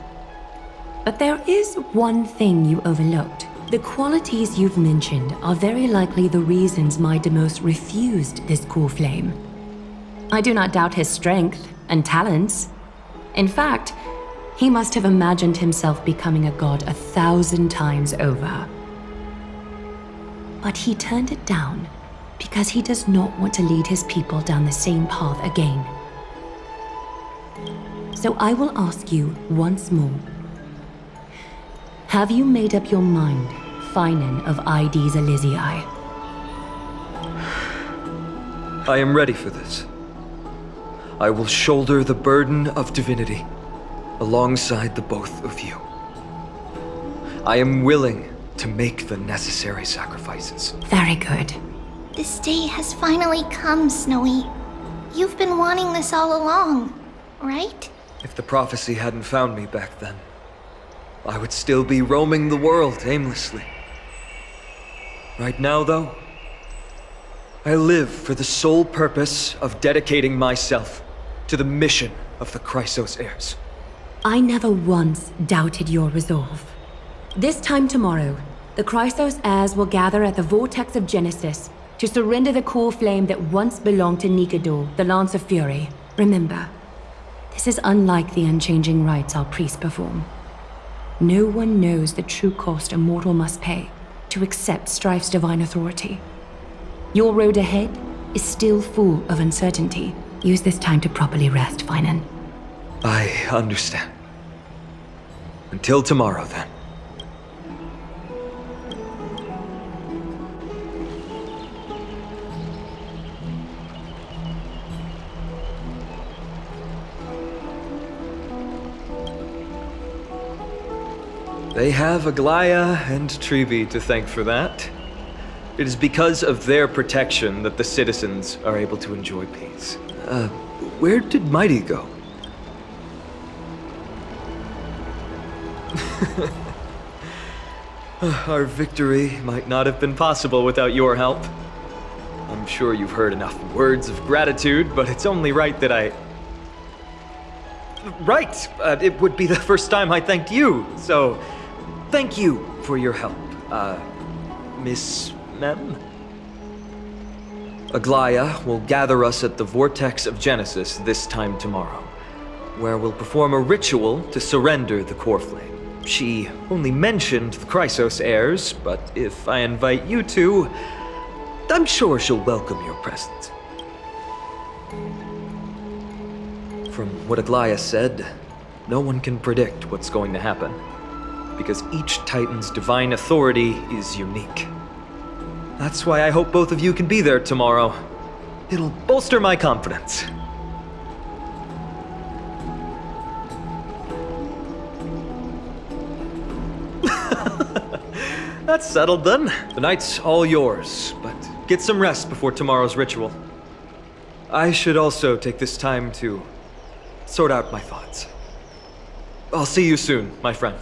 But there is one thing you overlooked. The qualities you've mentioned are very likely the reasons my Demos refused this core flame. I do not doubt his strength and talents. In fact, he must have imagined himself becoming a god 1,000 times over. But he turned it down because he does not want to lead his people down the same path again. So I will ask you once more. Have you made up your mind, Paean of Ides Elysiae? I am ready for this. I will shoulder the burden of divinity alongside the both of you. I am willing to make the necessary sacrifices. Very good. This day has finally come, Snowy. You've been wanting this all along, right? If the prophecy hadn't found me back then, I would still be roaming the world aimlessly. Right now, though, I live for the sole purpose of dedicating myself to the mission of the Chrysos heirs. I never once doubted your resolve. This time tomorrow, the Chrysos heirs will gather at the Vortex of Genesis to surrender the core flame that once belonged to Nikador, the Lance of Fury. Remember, this is unlike the unchanging rites our priests perform. No one knows the true cost a mortal must pay to accept Strife's divine authority. Your road ahead is still full of uncertainty. Use this time to properly rest, Paean. I understand. Until tomorrow, then. They have Aglaya and Treeby to thank for that. It is because of their protection that the citizens are able to enjoy peace. Where did Mighty go? Our victory might not have been possible without your help. I'm sure you've heard enough words of gratitude, but it's only right that I... Right! It would be the first time I thanked you, so... Thank you for your help, Miss Mem. Aglaya will gather us at the Vortex of Genesis this time tomorrow, where we'll perform a ritual to surrender the core flame. She only mentioned the Chrysos heirs, but if I invite you to, I'm sure she'll welcome your presence. From what Aglaya said, no one can predict what's going to happen, because each Titan's divine authority is unique. That's why I hope both of you can be there tomorrow. It'll bolster my confidence. That's settled then. The night's all yours, but get some rest before tomorrow's ritual. I should also take this time to sort out my thoughts. I'll see you soon, my friend.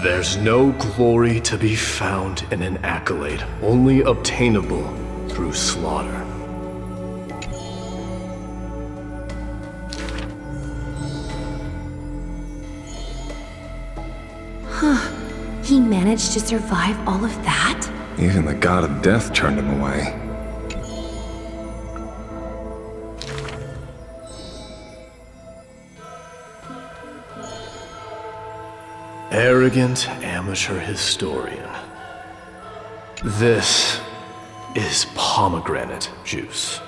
There's no glory to be found in an accolade, only obtainable through slaughter. Huh. He managed to survive all of that? Even the god of death turned him away. Arrogant amateur historian. This is pomegranate juice.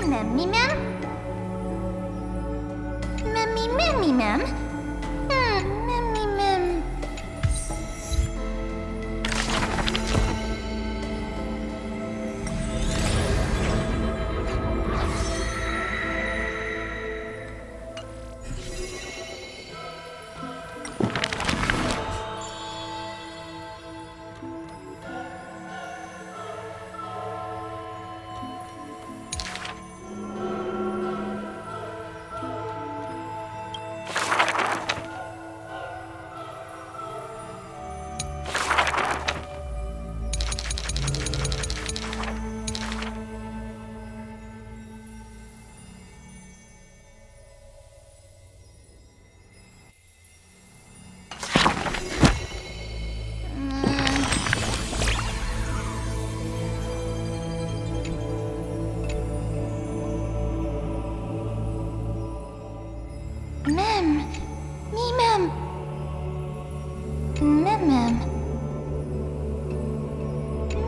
Mem, me mem? Mem, me mem, me mem? Mem, me mem. Mem, me mem. Mem, mem.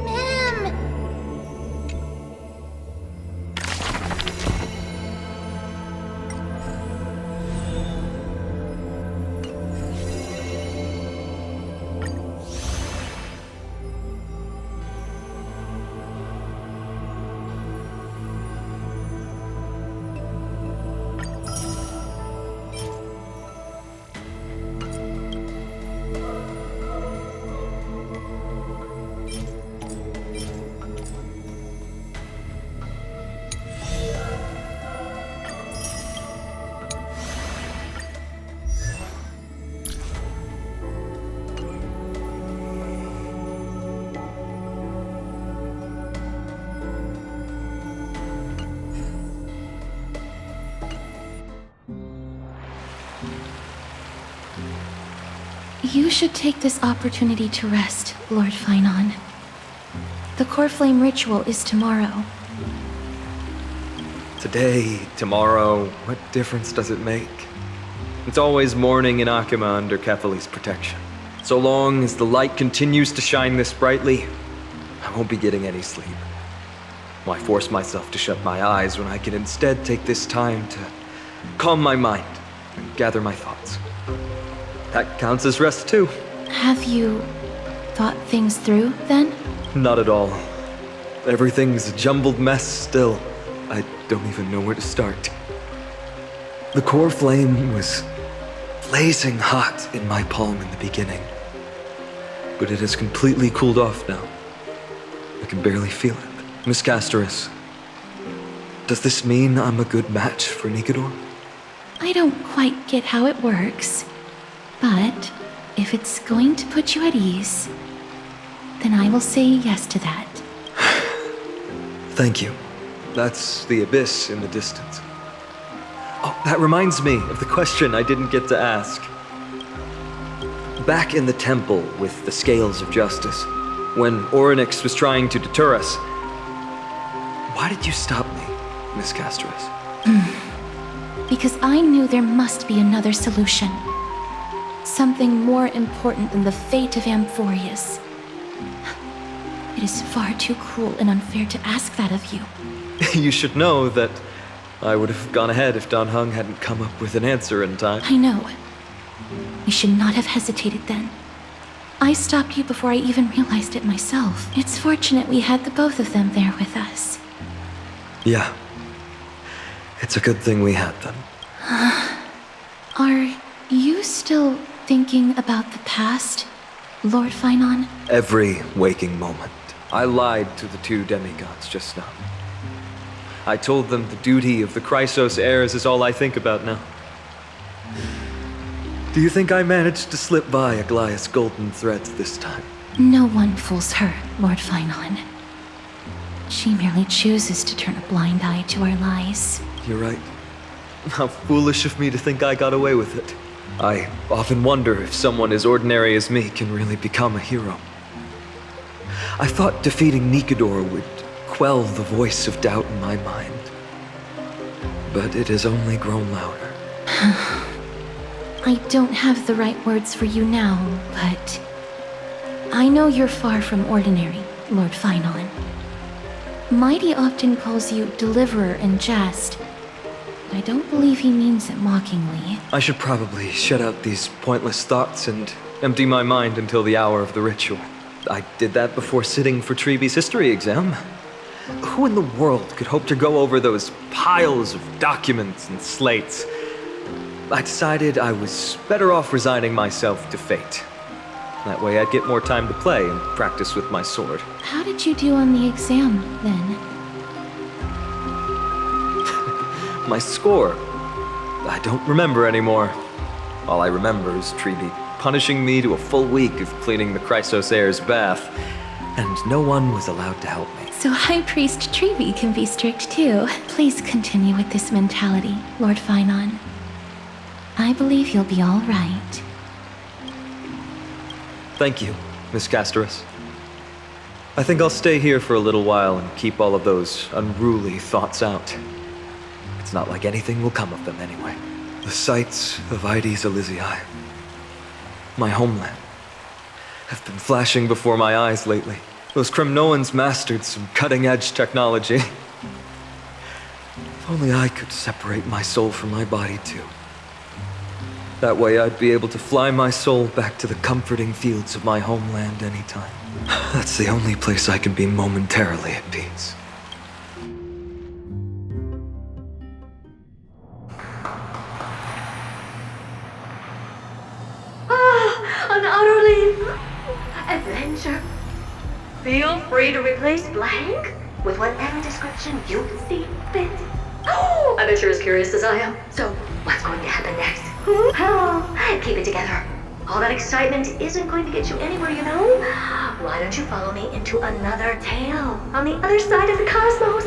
Mem. You should take this opportunity to rest, Lord Finon. The Core Flame ritual is tomorrow. Today, tomorrow, what difference does it make? It's always morning in Akima under Kethely's protection. So long as the light continues to shine this brightly, I won't be getting any sleep. Why force myself to shut my eyes when I can instead take this time to calm my mind and gather my thoughts? That counts as rest too. Have you thought things through, then? Not at all. Everything's a jumbled mess still. I don't even know where to start. The core flame was blazing hot in my palm in the beginning. But it has completely cooled off now. I can barely feel it. Miss Castoris, does this mean I'm a good match for Nikador? I don't quite get how it works. But if it's going to put you at ease, then I will say yes to that. Thank you. That's the abyss in the distance. Oh, that reminds me of the question I didn't get to ask. Back in the temple with the Scales of Justice, when Orynyx was trying to deter us, why did you stop me, Miss Castoris? Because I knew there must be another solution. Something more important than the fate of Amphoreus. It is far too cruel and unfair to ask that of you. You should know that I would have gone ahead if Dan Heng hadn't come up with an answer in time. I know. You should not have hesitated then. I stopped you before I even realized it myself. It's fortunate we had the both of them there with us. Yeah. It's a good thing we had them. Are you still thinking about the past, Lord Finon? Every waking moment. I lied to the two demigods just now. I told them the duty of the Chrysos heirs is all I think about now. Do you think I managed to slip by Aglaya's golden threads this time? No one fools her, Lord Finon. She merely chooses to turn a blind eye to our lies. You're right. How foolish of me to think I got away with it. I often wonder if someone as ordinary as me can really become a hero. I thought defeating Nikador would quell the voice of doubt in my mind. But it has only grown louder. I don't have the right words for you now, but I know you're far from ordinary, Lord Finon. Mighty often calls you Deliverer in jest. But I don't believe he means it mockingly. I should probably shut out these pointless thoughts and empty my mind until the hour of the ritual. I did that before sitting for Treeby's history exam. Who in the world could hope to go over those piles of documents and slates? I decided I was better off resigning myself to fate. That way I'd get more time to play and practice with my sword. How did you do on the exam, then? My score? I don't remember anymore. All I remember is Treeby punishing me to a full week of cleaning the Chrysos heir's bath, and no one was allowed to help me. So High Priest Treeby can be strict too. Please continue with this mentality, Lord Finon. I believe you'll be all right. Thank you, Miss Casterus. I think I'll stay here for a little while and keep all of those unruly thoughts out. It's not like anything will come of them anyway. The sights of Ides Elysiae, my homeland, have been flashing before my eyes lately. Those Kremnoans mastered some cutting-edge technology. If only I could separate my soul from my body too. That way I'd be able to fly my soul back to the comforting fields of my homeland anytime. That's the only place I can be momentarily at peace. An utterly adventure. Feel free to replace blank with whatever description you see fit. Oh, I bet you're as curious as I am. So, what's going to happen next? Oh, keep it together. All that excitement isn't going to get you anywhere, you know? Why don't you follow me into another tale on the other side of the cosmos?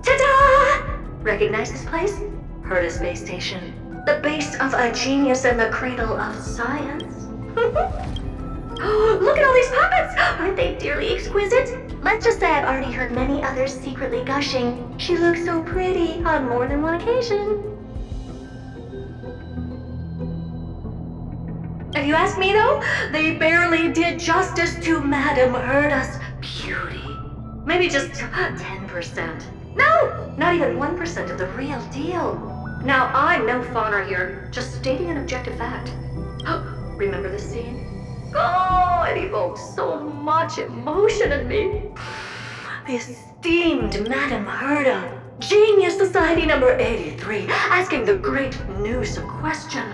Ta-da! Recognize this place? Herta Space Station. The base of a genius and the cradle of science. Look at all these puppets! Aren't they dearly exquisite? Let's just say I've already heard many others secretly gushing. She looks so pretty on more than one occasion. If you ask me though, they barely did justice to Madame Herta's beauty. Maybe just 10%. No, not even 1% of the real deal. Now, I'm no fawner here, just stating an objective fact. Remember this scene? Oh, it evoked so much emotion in me. The esteemed Madame Herta, Genius Society number 83, asking the great Noose a question.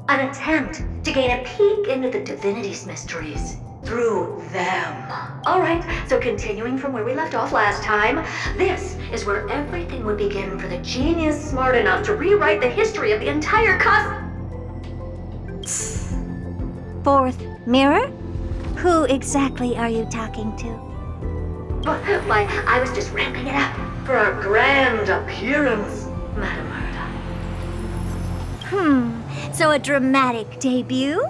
An attempt to gain a peek into the divinity's mysteries through them. Alright, so continuing from where we left off last time, this is where everything would begin for the genius smart enough to rewrite the history of the entire Fourth mirror? Who exactly are you talking to? Why, I was just ramping it up for our grand appearance, Madame Herta. So a dramatic debut?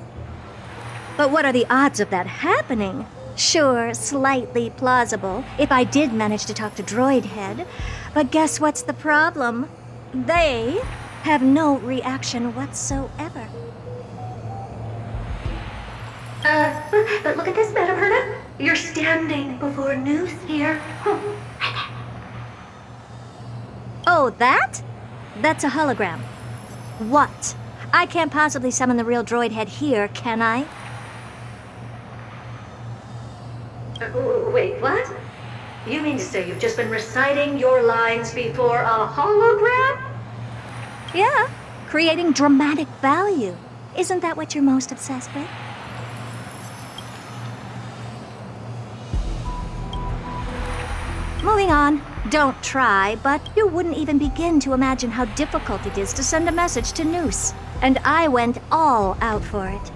But what are the odds of that happening? Sure, slightly plausible, if I did manage to talk to Droid Head. But guess what's the problem? They have no reaction whatsoever. But look at this, Madame Herta. You're standing before Noose here. Oh, that? That's a hologram. What? I can't possibly summon the real Droid Head here, can I? Wait, what? You mean to say you've just been reciting your lines before a hologram? Yeah, creating dramatic value. Isn't that what you're most obsessed with? Moving on. Don't try, but you wouldn't even begin to imagine how difficult it is to send a message to Noose. And I went all out for it.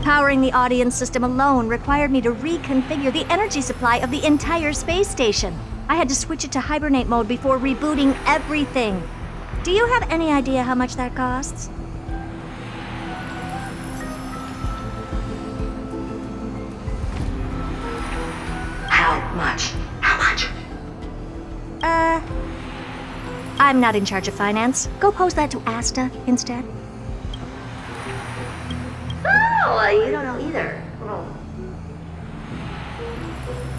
Powering the audience system alone required me to reconfigure the energy supply of the entire space station. I had to switch it to hibernate mode before rebooting everything. Do you have any idea how much that costs? How much? How much? I'm not in charge of finance. Go pose that to Asta instead. Oh, you don't know either.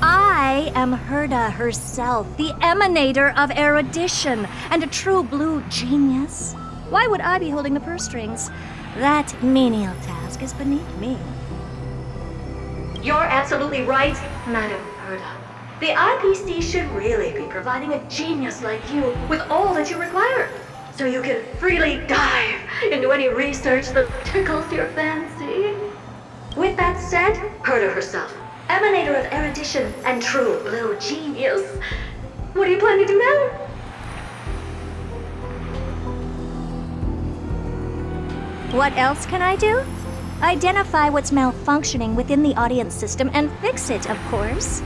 I am Herda herself, the emanator of erudition, and a true blue genius. Why would I be holding the purse strings? That menial task is beneath me. You're absolutely right, Madam Herda. The IPC should really be providing a genius like you with all that you require, so you can freely dive into any research that tickles your fancy. With that said, Herda herself, emanator of erudition and true blue genius, what do you plan to do now? What else can I do? Identify what's malfunctioning within the audience system and fix it, of course.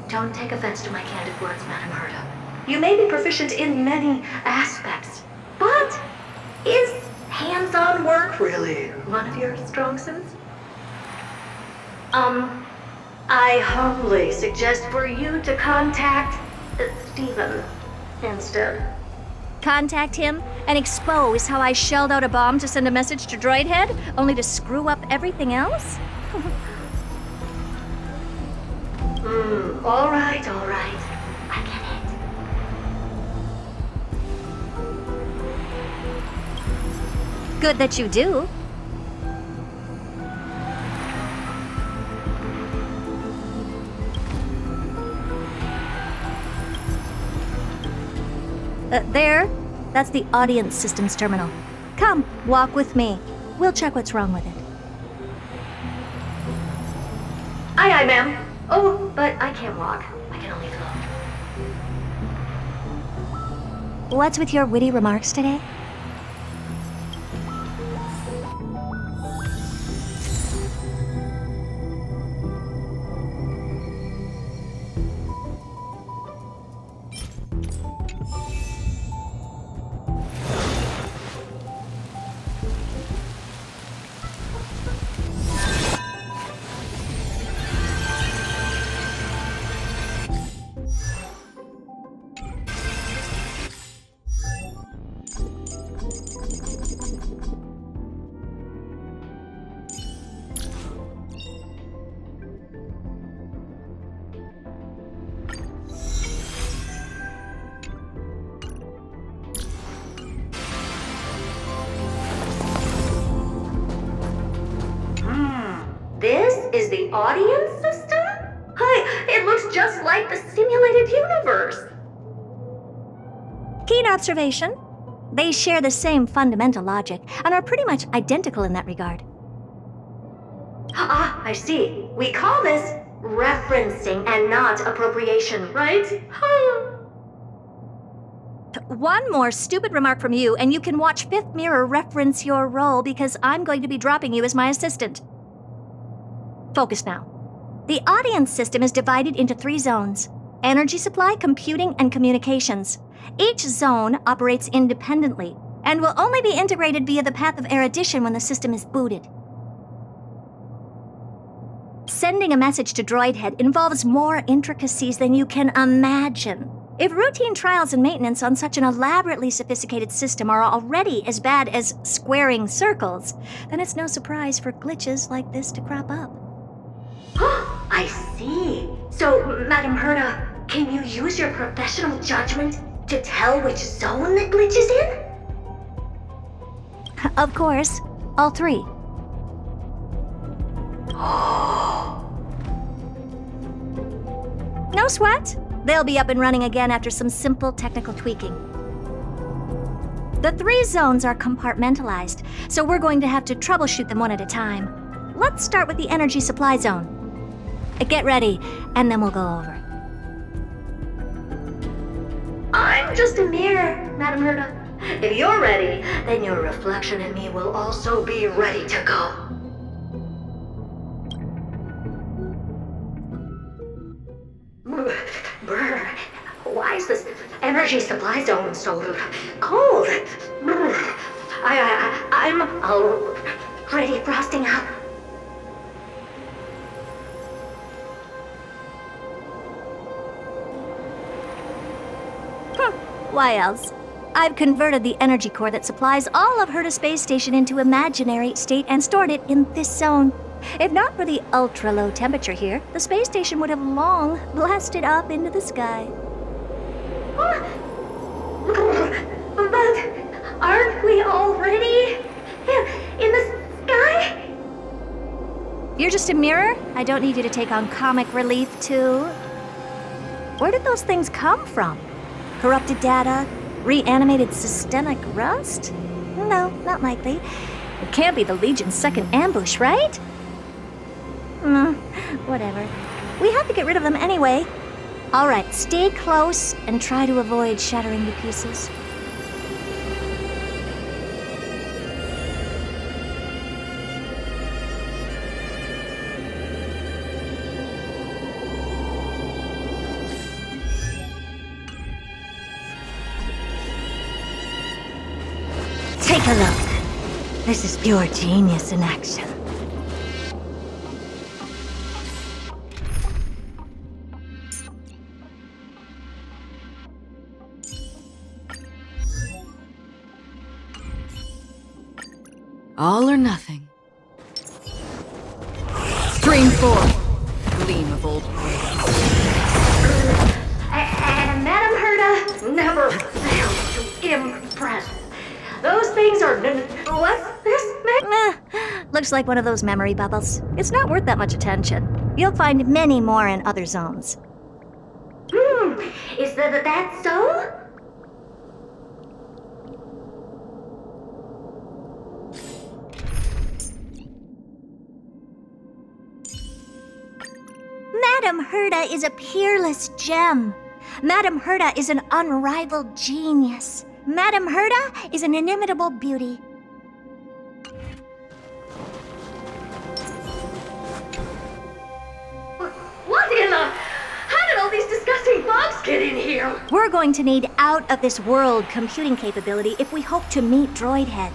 Don't take offense to my candid words, Madam Herda. You may be proficient in many aspects, but is hands-on work really one of your strong suits? I humbly suggest for you to contact Stephen instead. Contact him and expose how I shelled out a bomb to send a message to Droidhead, only to screw up everything else? All right. I get it. Good that you do. There. That's the audience systems terminal. Come, walk with me. We'll check what's wrong with it. Aye, ma'am. Oh, but I can't walk. I can only float. What's with your witty remarks today? This is the audience system? Hi, it looks just like the simulated universe. Keen observation. They share the same fundamental logic and are pretty much identical in that regard. Ah, I see. We call this referencing and not appropriation, right? One more stupid remark from you, and you can watch Fifth Mirror reference your role because I'm going to be dropping you as my assistant. Focus now. The audience system is divided into 3 zones: energy supply, computing, and communications. Each zone operates independently and will only be integrated via the path of erudition when the system is booted. Sending a message to Droidhead involves more intricacies than you can imagine. If routine trials and maintenance on such an elaborately sophisticated system are already as bad as squaring circles, then it's no surprise for glitches like this to crop up. I see. So, Madam Herda, can you use your professional judgment to tell which zone the glitch is in? Of course. All 3. No sweat. They'll be up and running again after some simple technical tweaking. The 3 zones are compartmentalized, so we're going to have to troubleshoot them one at a time. Let's start with the energy supply zone. Get ready, and then we'll go over. I'm just a mirror, Madam Herda. If you're ready, then your reflection in me will also be ready to go. Brr, why is this energy supply zone so cold? Brr, I'm already frosting up. Why else? I've converted the energy core that supplies all of Herta Space Station into imaginary state and stored it in this zone. If not for the ultra-low temperature here, the space station would have long blasted up into the sky. But aren't we already in the sky? You're just a mirror? I don't need you to take on comic relief, too. Where did those things come from? Corrupted data? Reanimated systemic rust? No, not likely. It can't be the Legion's second ambush, right? Whatever. We have to get rid of them anyway. Alright, stay close and try to avoid shattering to pieces. Take a look. This is pure genius in action. All or nothing. Stream 4. Gleam of old ways. And Madame Herta never fails to impress. Those things are... What's this? Looks like one of those memory bubbles. It's not worth that much attention. You'll find many more in other zones. Is that so? Madame Herta is a peerless gem. Madame Herta is an unrivaled genius. Madame Herta is an inimitable beauty. What in the... How did all these disgusting bugs get in here? We're going to need out-of-this-world computing capability if we hope to meet Droidhead.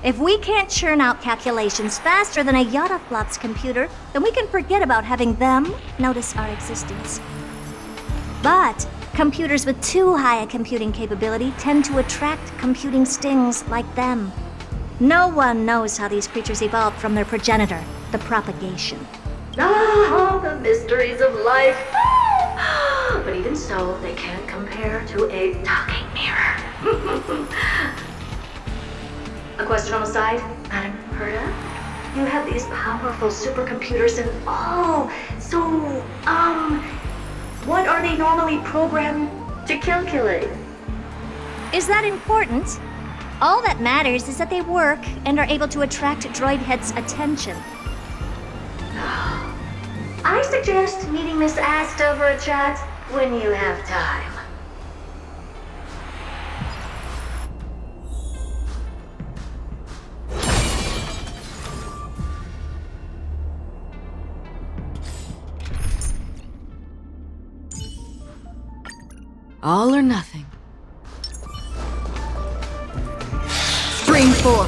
If we can't churn out calculations faster than a Yottaflop's computer, then we can forget about having them notice our existence. But computers with too high a computing capability tend to attract computing stings like them. No one knows how these creatures evolved from their progenitor, the propagation. Ah, the mysteries of life. But even so, they can't compare to a talking mirror. A question on the side, Madame Herta? You have these powerful supercomputers and what are they normally programmed to calculate? Is that important? All that matters is that they work and are able to attract Droidhead's attention. I suggest meeting Miss Asta for a chat when you have time. All or nothing. Stream 4.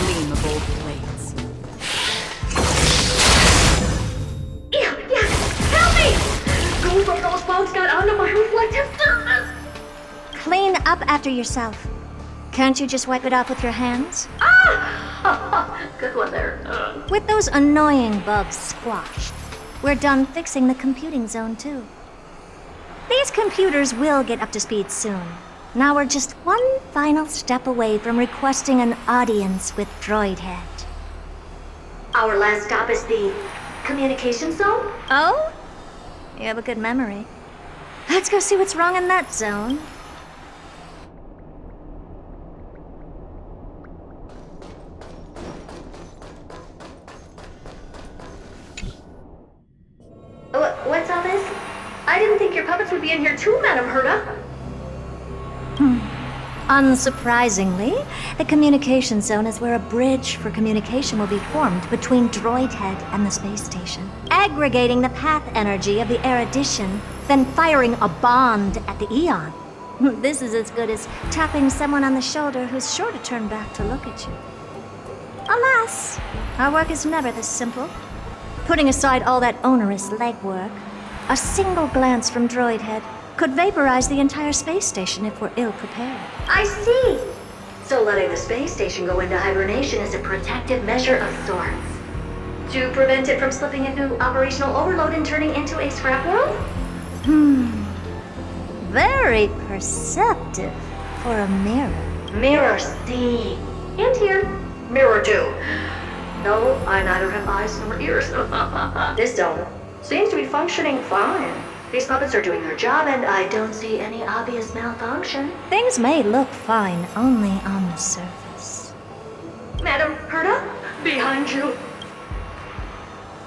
Gleam of old blades. Yeah, help me! Gold from those bugs got onto my reflective surface! Clean up after yourself. Can't you just wipe it off with your hands? Ah! Good one there. With those annoying bugs squashed, we're done fixing the computing zone too. These computers will get up to speed soon. Now we're just one final step away from requesting an audience with Droidhead. Our last stop is the communication zone? Oh? You have a good memory. Let's go see what's wrong in that zone. What's all this? I didn't think your puppets would be in here too, Madame Herta. Unsurprisingly, the communication zone is where a bridge for communication will be formed between Droid Head and the space station, aggregating the path energy of the erudition, then firing a bond at the Eon. This is as good as tapping someone on the shoulder who's sure to turn back to look at you. Alas, our work is never this simple. Putting aside all that onerous legwork, a single glance from Droid Head could vaporize the entire space station if we're ill-prepared. I see! So letting the space station go into hibernation is a protective measure of sorts. To prevent it from slipping into operational overload and turning into a scrap world? Very perceptive for a mirror. Mirror C. And here, mirror 2. No, I neither have eyes nor ears. This dome seems to be functioning fine. These puppets are doing their job, and I don't see any obvious malfunction. Things may look fine only on the surface. Madam Herta, behind you.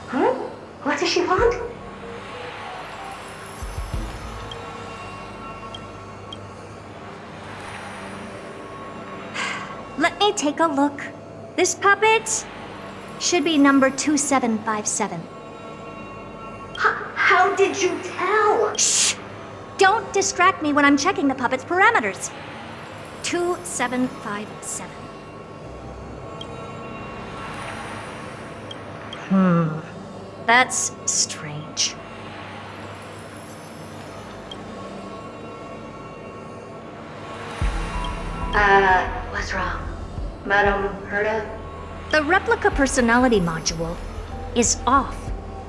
Huh? What does she want? Let me take a look. This puppet should be number 2757. How did you tell? Shh! Don't distract me when I'm checking the puppet's parameters. 2757. That's strange. What's wrong? Madam Herta? The replica personality module is off.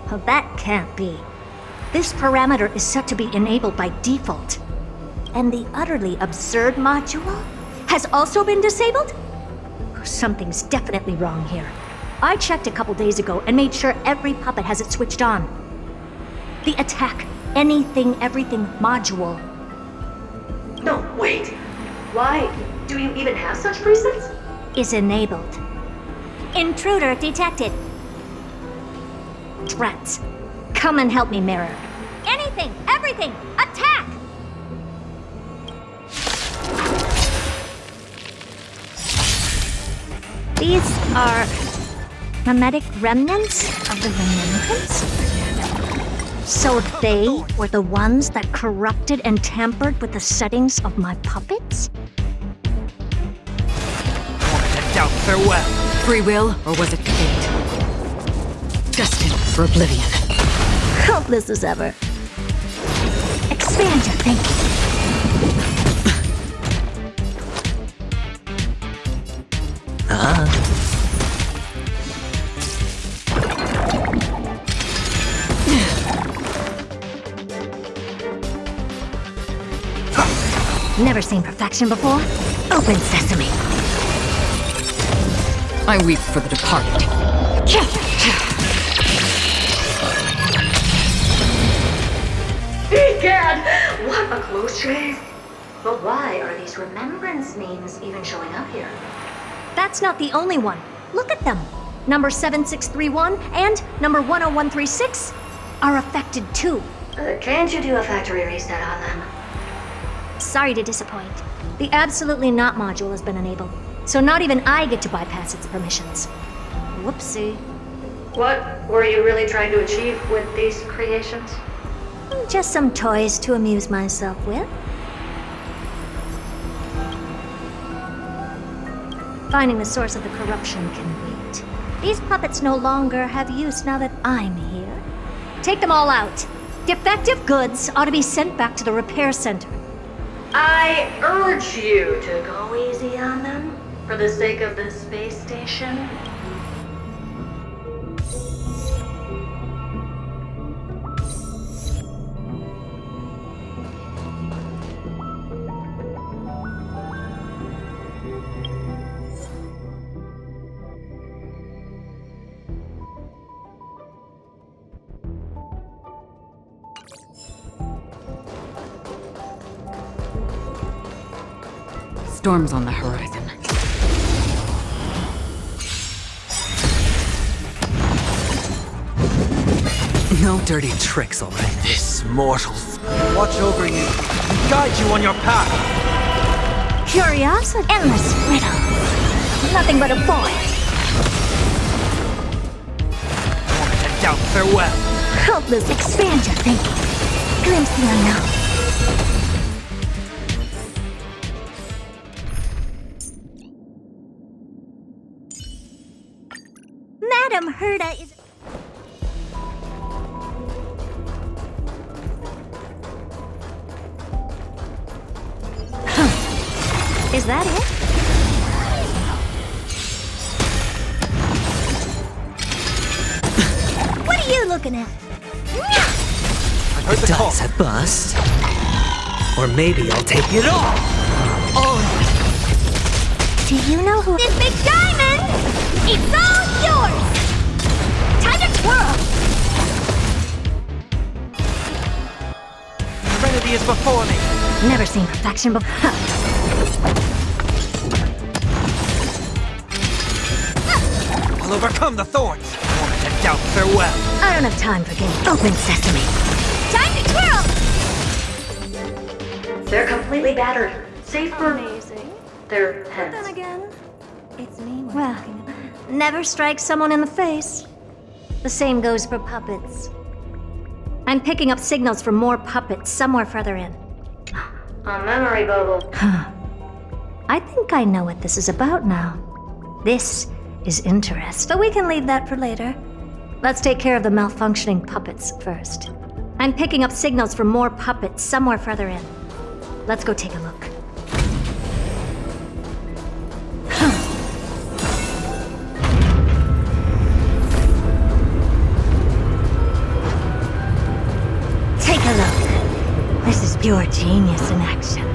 Well, that can't be. This parameter is set to be enabled by default. And the utterly absurd module has also been disabled? Something's definitely wrong here. I checked a couple days ago and made sure every puppet has it switched on. The attack, anything, everything module. No, wait. Why do you even have such presets? Is enabled. Intruder detected. Drats. Come and help me, Mirror. Anything, everything, attack! These are mimetic remnants of the Remembrance? So they were the ones that corrupted and tampered with the settings of my puppets? Doubt farewell. Free will, or was it fate? Destined for oblivion. Helpless as ever. Expand your thinking. Never seen perfection before? Open sesame. I weep for the departed. Egad! What a close shave! But why are these remembrance memes even showing up here? That's not the only one. Look at them. Number 7631 and number 10136 are affected too. Can't you do a factory reset on them? Sorry to disappoint. The Absolutely Not module has been enabled, so not even I get to bypass its permissions. Whoopsie. What were you really trying to achieve with these creations? Just some toys to amuse myself with. Finding the source of the corruption can wait. These puppets no longer have use now that I'm here. Take them all out. Defective goods ought to be sent back to the repair center. I urge you to go easy on them, for the sake of the space station. Storms on the horizon. No dirty tricks, all right? This mortals watch over you and guide you on your path. Curiosity. Endless riddle. Nothing but a boy. To doubt farewell. Helpless. Expand your thinking. Glimpse the unknown. Madam Herda is... Is that it? What are you looking at? The dice have bust. Or maybe I'll take it all. Do you know who... This big diamond! It's all yours! Time to twirl! Serenity is before me. Never seen perfection before. I'll overcome the thorns. To doubt farewell. I don't have time for games. Open sesame. Time to twirl! They're completely battered. Safe for Amazing. their heads. Then again, it's me. Well, never strike someone in the face. The same goes for puppets. I'm picking up signals from more puppets somewhere further in. A memory bubble. I think I know what this is about now. This is interesting, but we can leave that for later. Let's take care of the malfunctioning puppets first. I'm picking up signals from more puppets somewhere further in. Let's go take a look. Take a look. This is pure genius in action.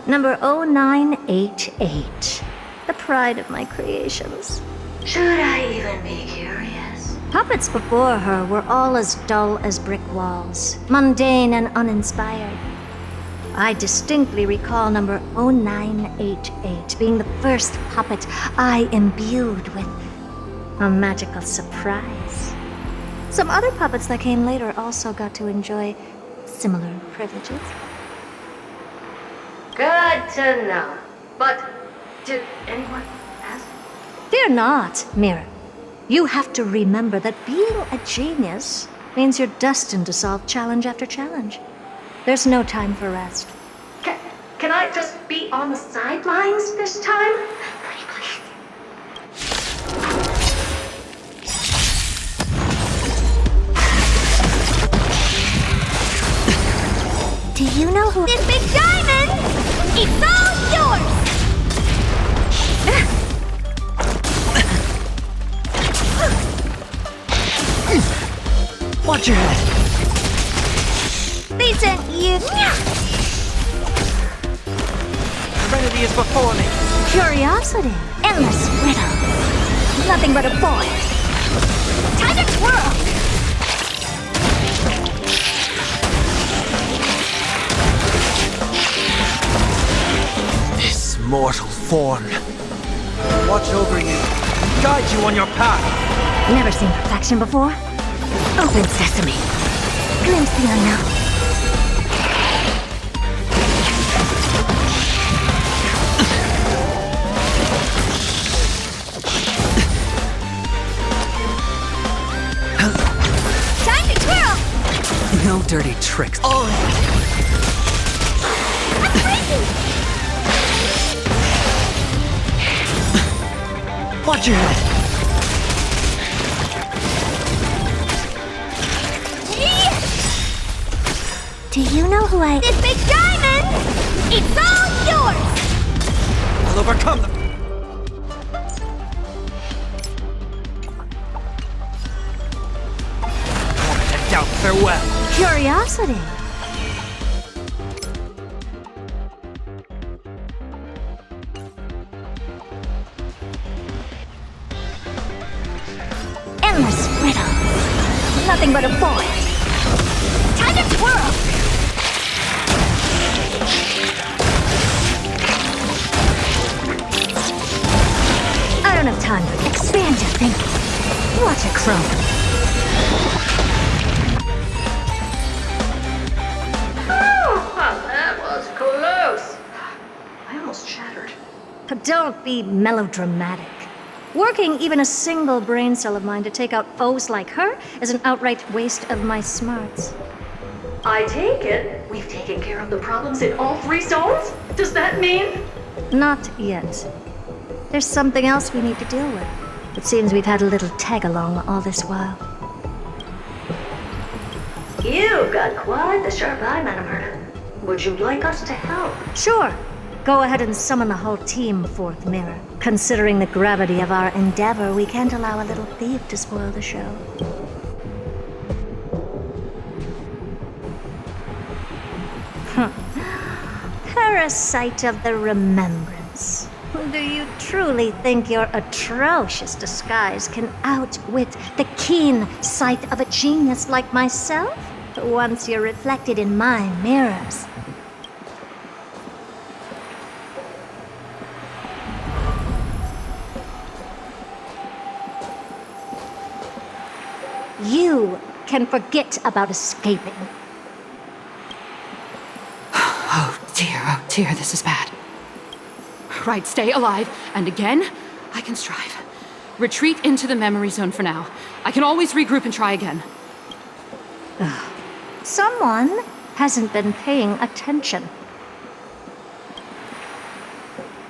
Number 0988. The pride of my creations. Should I even be curious? Puppets before her were all as dull as brick walls, mundane and uninspired. I distinctly recall number 0988 being the first puppet I imbued with a magical surprise. Some other puppets that came later also got to enjoy similar privileges. Good to know. But did anyone ask? Fear not, Mirror. You have to remember that being a genius means you're destined to solve challenge after challenge. There's no time for rest. Can I just be on the sidelines this time? Pretty please. Do you know who... This big diamond! It's all yours! Watch your head. They sent you... Serenity is before me. Curiosity. Endless riddle. Nothing but a boy. Time to twirl! This mortal form. Watch over you. Guide you on your path. Never seen perfection before? Open sesame. Glimpse the unknown. Time to twirl! No dirty tricks. I'm crazy! Watch your head. Do you know who I... This big diamond! It's all yours! I'll overcome them. farewell. Curiosity. Endless riddle. Nothing but a void. Time to twirl! I don't have time for expand your thinking. Watch it crumble. Oh, that was close. I almost shattered. Don't be melodramatic. Working even a single brain cell of mine to take out foes like her is an outright waste of my smarts. I take it we've taken care of the problems in all 3 zones? Does that mean? Not yet. There's something else we need to deal with. It seems we've had a little tag-along all this while. You've got quite the sharp eye, Madam Herta. Would you like us to help? Sure. Go ahead and summon the whole team, Fourth Mirror. Considering the gravity of our endeavor, we can't allow a little thief to spoil the show. Parasite of the Remembrance. Do you truly think your atrocious disguise can outwit the keen sight of a genius like myself? Once you're reflected in my mirrors. You can forget about escaping. Oh dear, this is bad. Right, stay alive, and again, I can strive. Retreat into the memory zone for now. I can always regroup and try again. Someone hasn't been paying attention.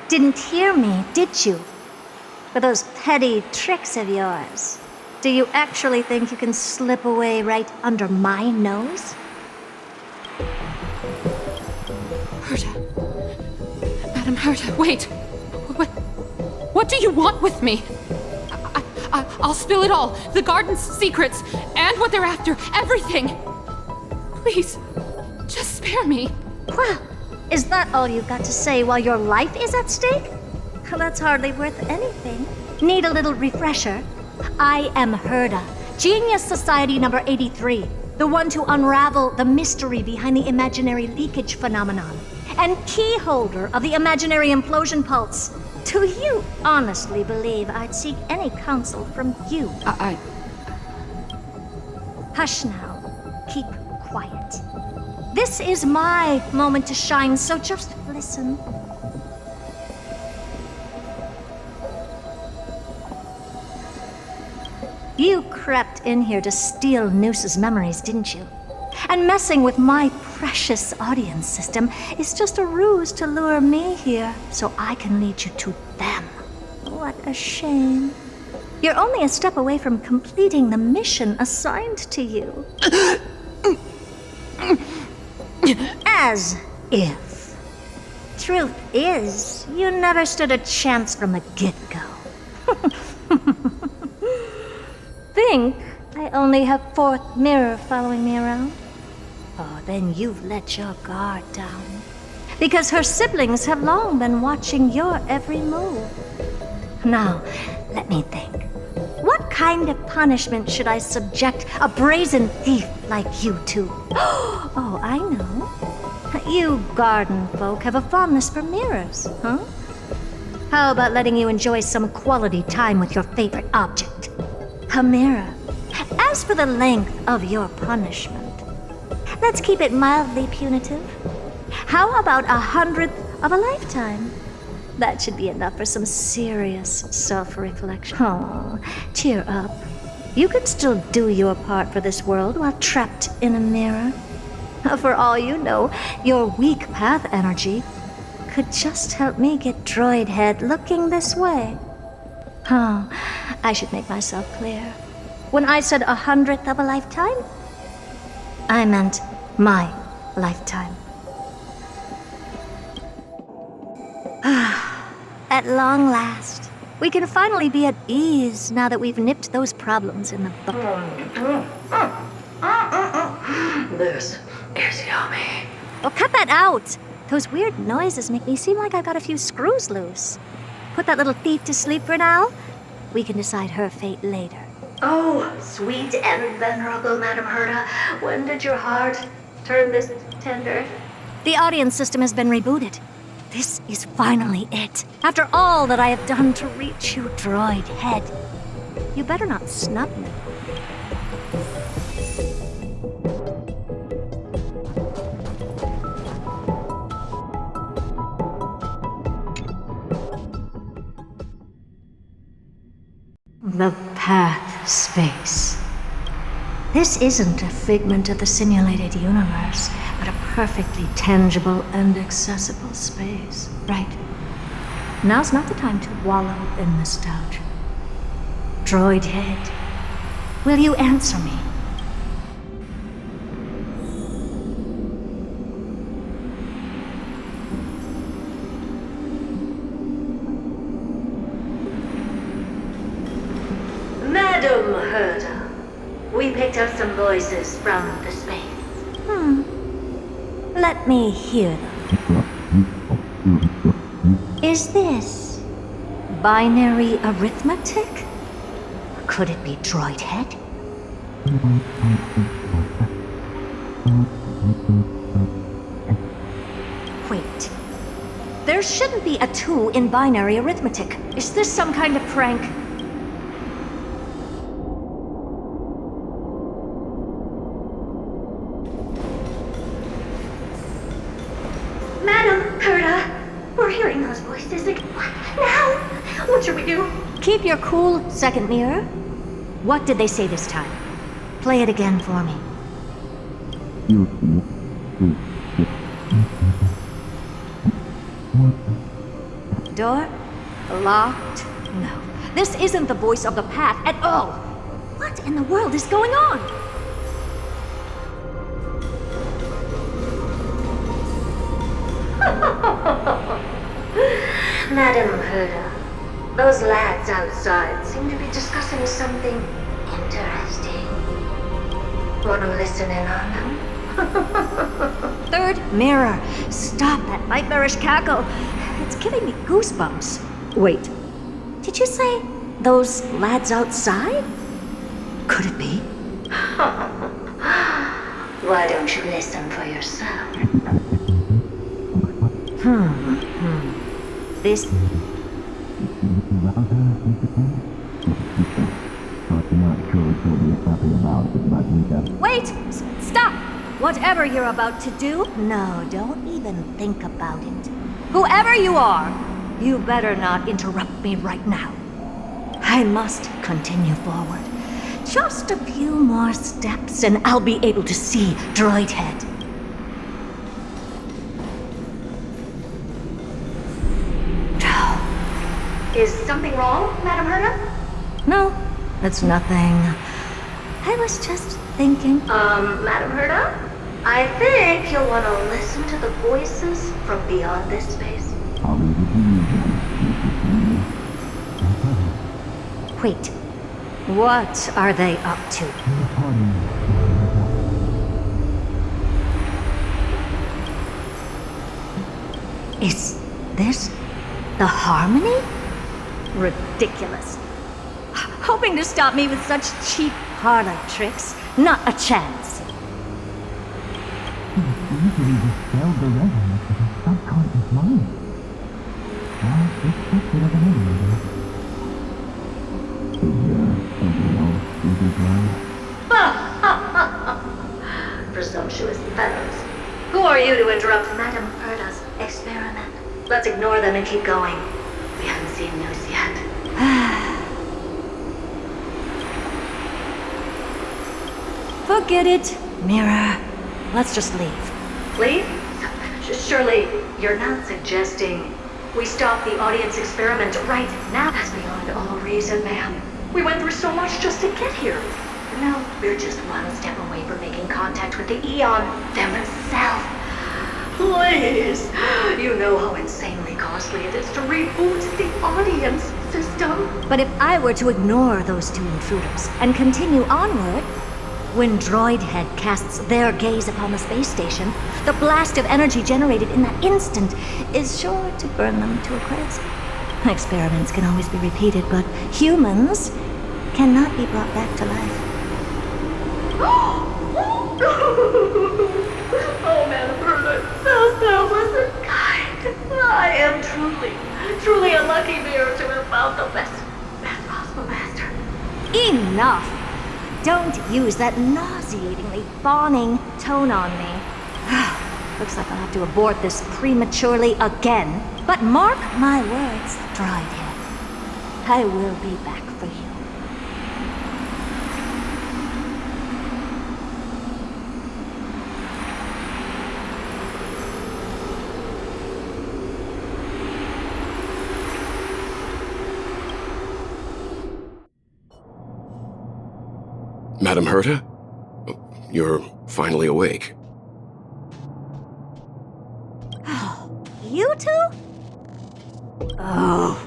Didn't hear me, did you? For those petty tricks of yours. Do you actually think you can slip away right under my nose? Herta. Madam Herta, wait. What do you want with me? I'll spill it all. The garden's secrets, and what they're after. Everything. Please, just spare me. Well, is that all you've got to say while your life is at stake? That's hardly worth anything. Need a little refresher? I am Herta, Genius Society number 83, the one to unravel the mystery behind the imaginary leakage phenomenon, and key holder of the imaginary implosion pulse. Do you honestly believe I'd seek any counsel from you? Hush now. Keep quiet. This is my moment to shine, so just listen. You crept in here to steal Noose's memories, didn't you? And messing with my precious audience system is just a ruse to lure me here so I can lead you to them. What a shame. You're only a step away from completing the mission assigned to you. As if. Truth is, you never stood a chance from the get-go. Think I only have Fourth Mirror following me around? Oh, then you've let your guard down. Because her siblings have long been watching your every move. Now, let me think. What kind of punishment should I subject a brazen thief like you to? Oh, I know. You garden folk have a fondness for mirrors, huh? How about letting you enjoy some quality time with your favorite object? A mirror. As for the length of your punishment, let's keep it mildly punitive. How about 100th of a lifetime? That should be enough for some serious self-reflection. Oh, cheer up. You can still do your part for this world while trapped in a mirror. For all you know, your weak path energy could just help me get droid head looking this way. Oh, I should make myself clear. When I said 100th of a lifetime, I meant my lifetime. At long last, we can finally be at ease now that we've nipped those problems in the bud. This is yummy. Oh, cut that out! Those weird noises make me seem like I've got a few screws loose. Put that little thief to sleep for now. We can decide her fate later. Oh, sweet and venerable Madam Herta, when did your heart turn this tender? The audience system has been rebooted. This is finally it. After all that I have done to reach you, droid head. You better not snub me. The path space. This isn't a figment of the simulated universe, but a perfectly tangible and accessible space. Right. Now's not the time to wallow in nostalgia. Droid head, will you answer me? Madam Herta, we picked up some voices from the space. Let me hear them. Is this binary arithmetic? Could it be droid head? Wait. There shouldn't be a 2 in binary arithmetic. Is this some kind of prank? Madam Herta, we're hearing those voices again. Now, what should we do? Keep your cool, second mirror. What did they say this time? Play it again for me. Door? Locked? No. This isn't the voice of the path at all. What in the world is going on? Madam Herta, those lads outside seem to be discussing something interesting. Want to listen in on them? Third mirror. Stop that nightmarish cackle. It's giving me goosebumps. Wait. Did you say those lads outside? Could it be? Why don't you listen for yourself? This... Wait! Stop! Whatever you're about to do, no, don't even think about it. Whoever you are, you better not interrupt me right now. I must continue forward. Just a few more steps and I'll be able to see Droid Head. Is something wrong, Madam Herta? No, it's nothing. I was just thinking... Madam Herta? I think you'll want to listen to the voices from beyond this space. Wait. What are they up to? Is this the harmony? Ridiculous. Hoping to stop me with such cheap parlor tricks? Not a chance. Easily dispel the resonance of his subconscious mind. Well, it's just a bit of an emulator. Presumptuous fellows. Who are you to interrupt Madam Herta's experiment? Let's ignore them and keep going. We haven't seen news yet. Forget it, Mirror. Let's just leave. Leave? Surely you're not suggesting we stop the audience experiment right now? That's beyond all reason, ma'am. We went through so much just to get here. No, we're just one step away from making contact with the Eon themselves. Please! You know how insanely costly it is to reboot the audience system. But if I were to ignore those two intruders and continue onward, When Droidhead casts their gaze upon the space station, the blast of energy generated in that instant is sure to burn them to a crisp. Experiments can always be repeated, but humans cannot be brought back to life. Oh, Madam Herta, thou wasn't kind. I am truly a lucky mirror to have found the best possible master. Enough! Don't use that nauseatingly fawning tone on me. Looks like I'll have to abort this prematurely again. But mark my words, Droidhead. I will be back for you. Madam Herta? You're finally awake. You two? Oh.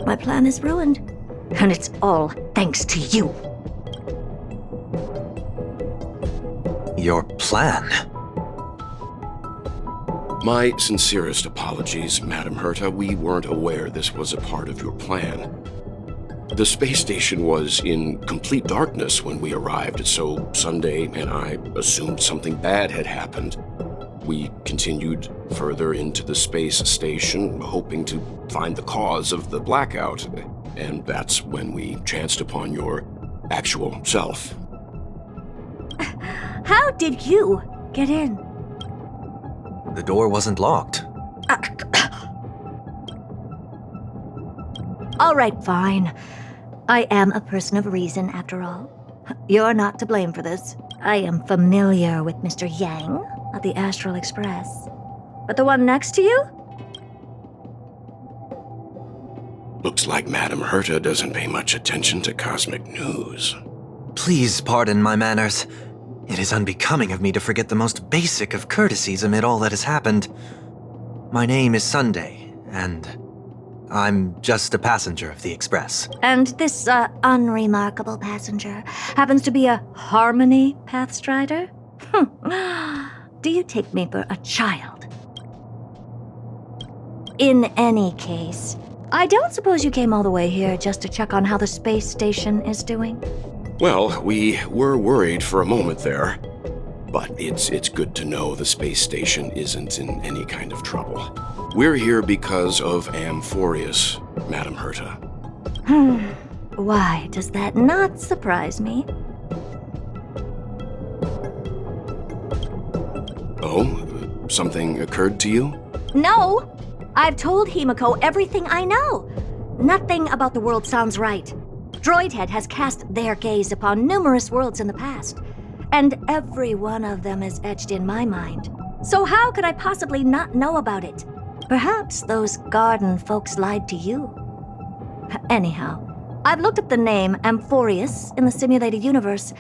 My plan is ruined. And it's all thanks to you. Your plan? My sincerest apologies, Madam Herta. We weren't aware this was a part of your plan. The space station was in complete darkness when we arrived, so Sunday and I assumed something bad had happened. We continued further into the space station, hoping to find the cause of the blackout, and that's when we chanced upon your actual self. How did you get in? The door wasn't locked. All right, fine. I am a person of reason, after all. You're not to blame for this. I am familiar with Mr. Yang of the Astral Express. But the one next to you? Looks like Madam Herta doesn't pay much attention to cosmic news. Please pardon my manners. It is unbecoming of me to forget the most basic of courtesies amid all that has happened. My name is Sunday, and I'm just a passenger of the Express. And this, unremarkable passenger happens to be a Harmony Pathstrider? Do you take me for a child? In any case, I don't suppose you came all the way here just to check on how the space station is doing? Well, we were worried for a moment there, but it's good to know the space station isn't in any kind of trouble. We're here because of Amphoreus, Madam Herta. Why does that not surprise me? Oh, something occurred to you? No! I've told Himiko everything I know. Nothing about the world sounds right. Droidhead has cast their gaze upon numerous worlds in the past, and every one of them is etched in my mind. So how could I possibly not know about it? Perhaps those garden folks lied to you. Anyhow, I've looked up the name Amphoreus in the simulated universe.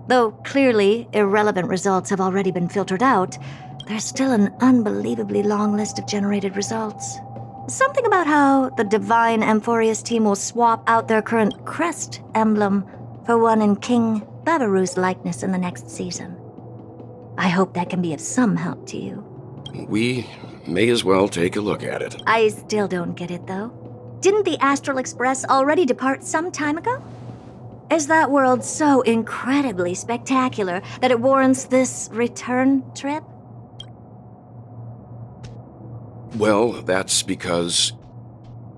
Though clearly irrelevant results have already been filtered out, there's still an unbelievably long list of generated results. Something about how the divine Amphoreus team will swap out their current crest emblem for one in King Babaru's likeness in the next season. I hope that can be of some help to you. We may as well take a look at it. I still don't get it, though. Didn't the Astral Express already depart some time ago? Is that world so incredibly spectacular that it warrants this return trip? Well, that's because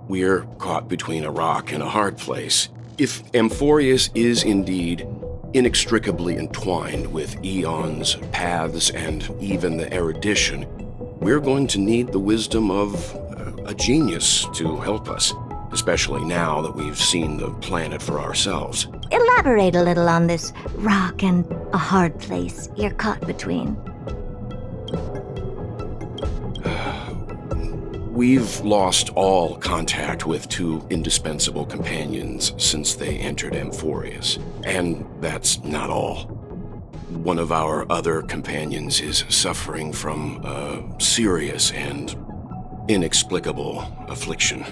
we're caught between a rock and a hard place. If Amphoreus is indeed inextricably entwined with eons, paths, and even the erudition, we're going to need the wisdom of a genius to help us, especially now that we've seen the planet for ourselves. Elaborate a little on this rock and a hard place you're caught between. We've lost all contact with two indispensable companions since they entered Amphoreus. And that's not all. One of our other companions is suffering from a serious and inexplicable affliction.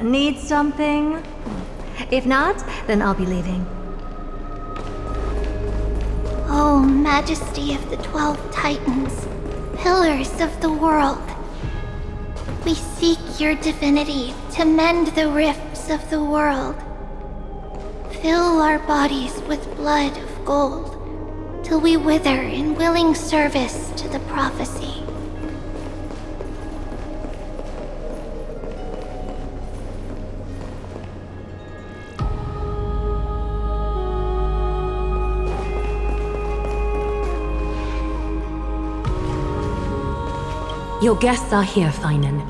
Need something? If not, then I'll be leaving. Oh, Majesty of the 12 Titans, pillars of the world. We seek your divinity to mend the rifts of the world. Fill our bodies with blood of gold, till we wither in willing service to the prophecy. Your guests are here, Finan.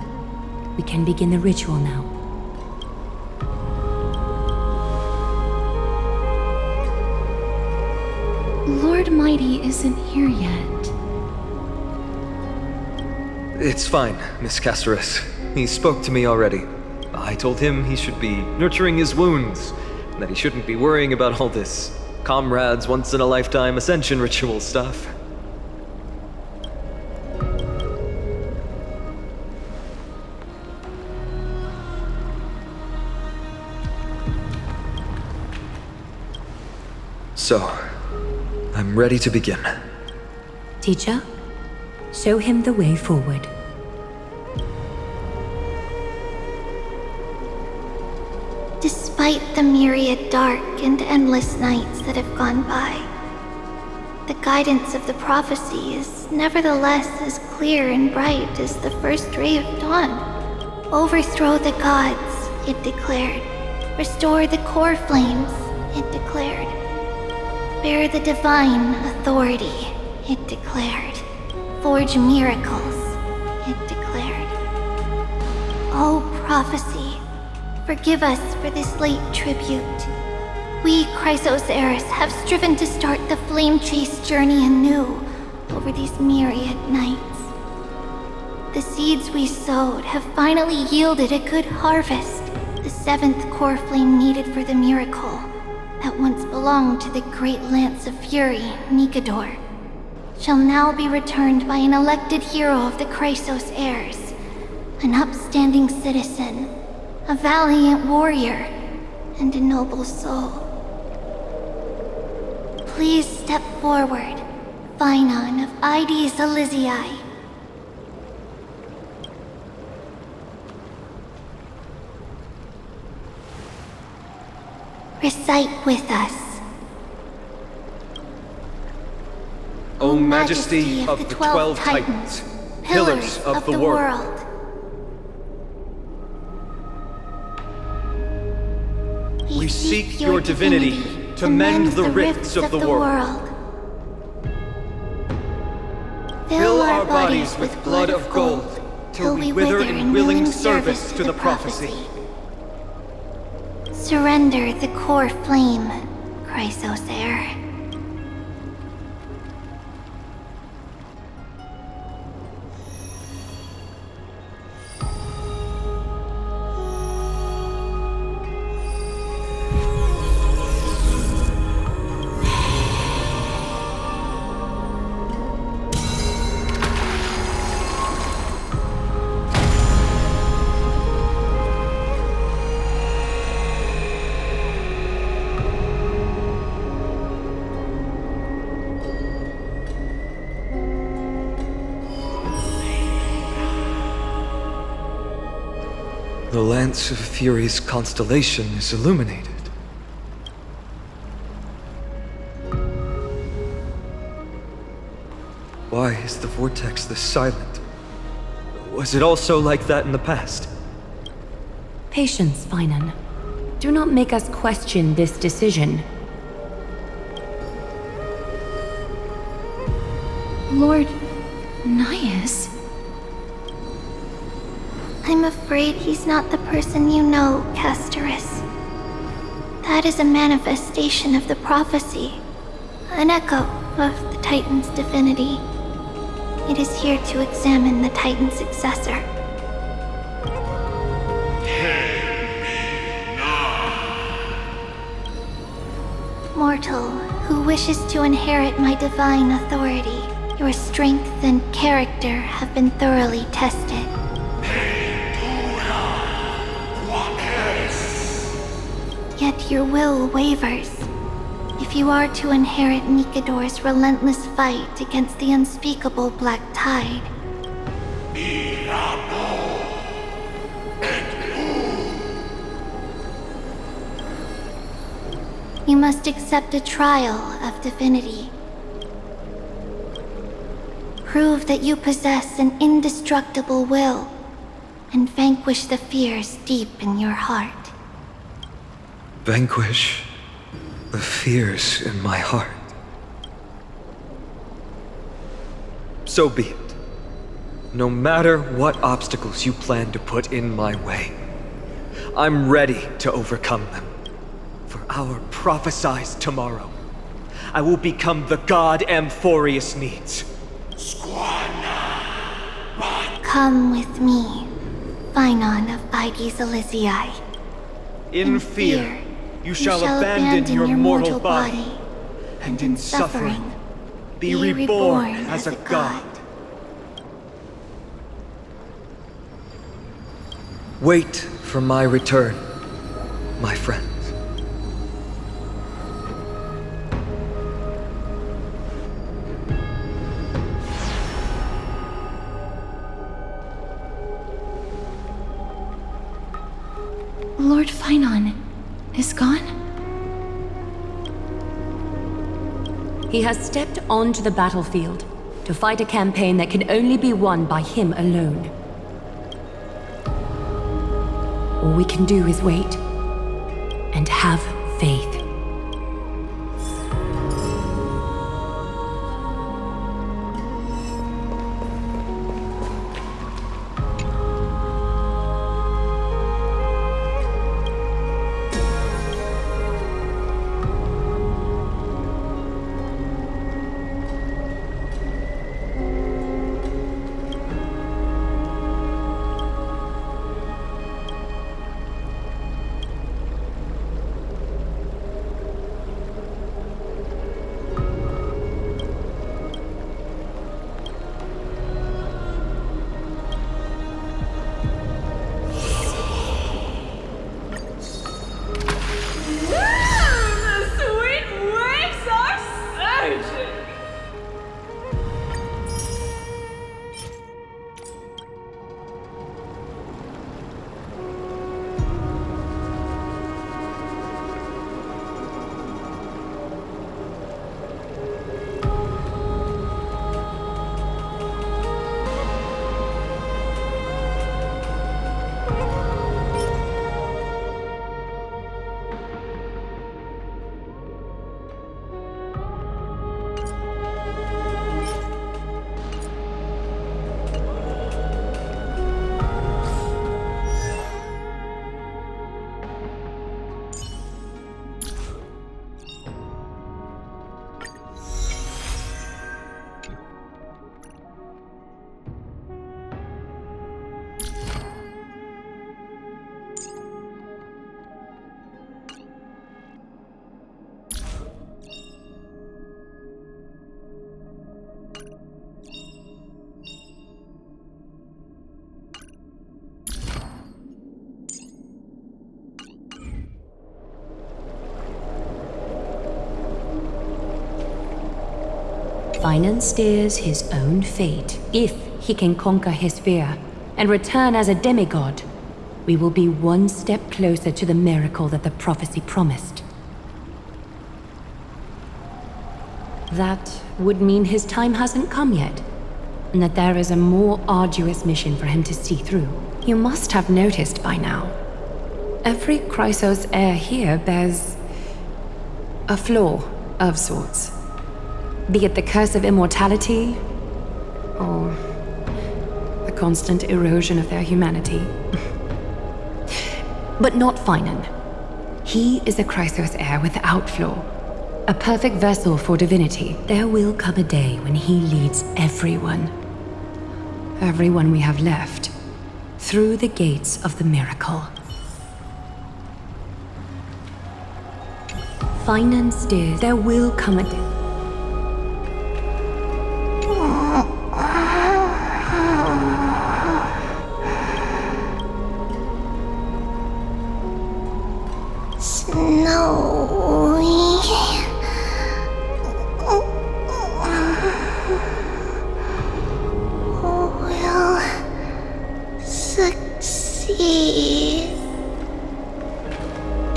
We can begin the ritual now. Lord Mighty isn't here yet. It's fine, Miss Caceres. He spoke to me already. I told him he should be nurturing his wounds, and that he shouldn't be worrying about all this comrades once-in-a-lifetime ascension ritual stuff. So, I'm ready to begin. Teacher, show him the way forward. Despite the myriad dark and endless nights that have gone by, the guidance of the prophecy is nevertheless as clear and bright as the first ray of dawn. Overthrow the gods, it declared. Restore the core flames, it declared. Bear the divine authority, it declared. Forge miracles, it declared. Oh, prophecy, forgive us for this late tribute. We, Chrysos Eris, have striven to start the flame chase journey anew over these myriad nights. The seeds we sowed have finally yielded a good harvest, the 7th core flame needed for the miracle that once belonged to the great Lance of Fury, Nikador, shall now be returned by an elected hero of the Chrysos heirs, an upstanding citizen, a valiant warrior, and a noble soul. Please step forward, Finan of Ides Elysiae. Recite with us. O Majesty of the 12 Titans, pillars of the world. We seek your divinity to mend the rifts of the world. Fill our bodies with blood of gold, till we wither in willing service to the prophecy. Surrender the core flame, Chrysos heir. The Lance of Fury's constellation is illuminated. Why is the vortex this silent? Was it also like that in the past? Patience, Finan. Do not make us question this decision. Lord Nias? I'm afraid he's not the person you know, Castorus. That is a manifestation of the prophecy, an echo of the Titan's divinity. It is here to examine the Titan's successor. Mortal, who wishes to inherit my divine authority, your strength and character have been thoroughly tested. Yet your will wavers. If you are to inherit Nikador's relentless fight against the unspeakable Black Tide, you must accept a trial of divinity. Prove that you possess an indestructible will, and vanquish the fears deep in your heart. Vanquish the fears in my heart. So be it. No matter what obstacles you plan to put in my way, I'm ready to overcome them. For our prophesied tomorrow, I will become the god Amphoreus needs. Come with me, Finan of Aegis Elysiae. In fear, you shall abandon your mortal body, and in suffering, be reborn as a god. Wait for my return, my friends. Lord Finan is gone? He has stepped onto the battlefield to fight a campaign that can only be won by him alone. All we can do is wait and have faith. Finan steers his own fate if he can conquer his fear and return as a demigod. we will be one step closer to the miracle that the prophecy promised. That would mean his time hasn't come yet, and that there is a more arduous mission for him to see through. You must have noticed by now. Every Chrysos heir here bears a flaw of sorts. Be it the curse of immortality, or the constant erosion of their humanity. But not Finan. He is a Chrysos heir without flaw. A perfect vessel for divinity. There will come a day when he leads everyone we have left, through the gates of the miracle. Finan steers. There will come a day.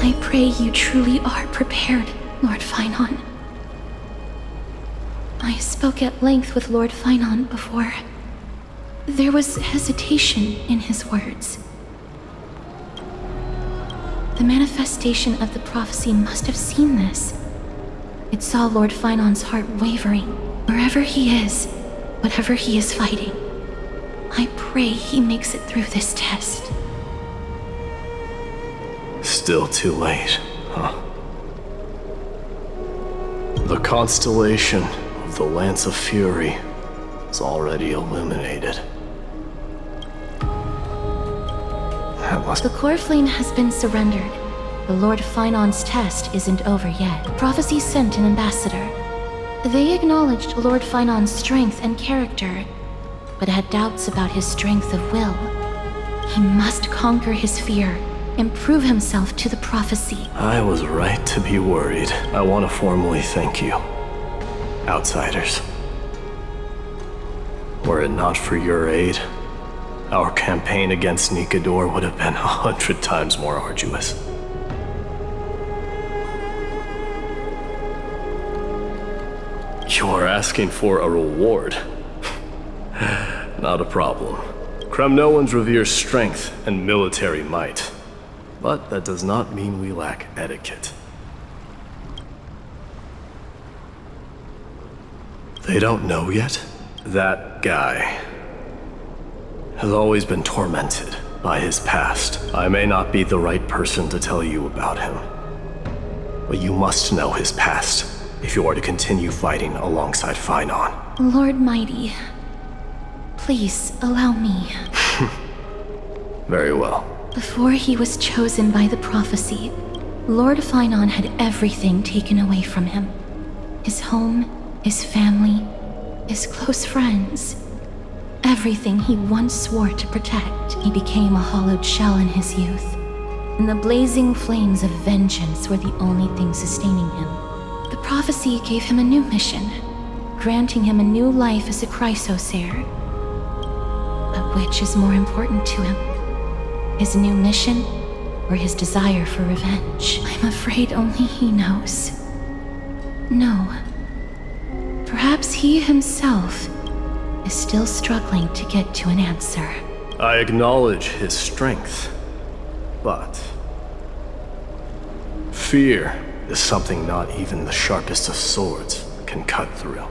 I pray you truly are prepared, Lord Finan. I spoke at length with Lord Finan before. There was hesitation in his words. The manifestation of the prophecy must have seen this. It saw Lord Finan's heart wavering. Wherever he is, whatever he is fighting, I pray he makes it through this test. Still too late, huh? The constellation of the Lance of Fury is already illuminated. The core flame has been surrendered. The Lord Finan's test isn't over yet. Prophecy sent an ambassador. They acknowledged Lord Finan's strength and character, but had doubts about his strength of will. He must conquer his fear and prove himself to the prophecy. I was right to be worried. I want to formally thank you, outsiders. Were it not for your aid, our campaign against Nikador would have been 100 times more arduous. You are asking for a reward. Not a problem. Kremnoans revere strength and military might. But that does not mean we lack etiquette. They don't know yet? That guy has always been tormented by his past. I may not be the right person to tell you about him, but you must know his past if you are to continue fighting alongside Finan. Lord Mighty, please allow me. Very well. Before he was chosen by the prophecy, Lord Finan had everything taken away from him. His home, his family, his close friends. Everything he once swore to protect. He became a hollowed shell in his youth, and the blazing flames of vengeance were the only thing sustaining him. The prophecy gave him a new mission, granting him a new life as a Chrysos heir. But which is more important to him? His new mission, or his desire for revenge? I'm afraid only he knows. No. Perhaps he himself is still struggling to get to an answer. I acknowledge his strength, but fear is something not even the sharpest of swords can cut through.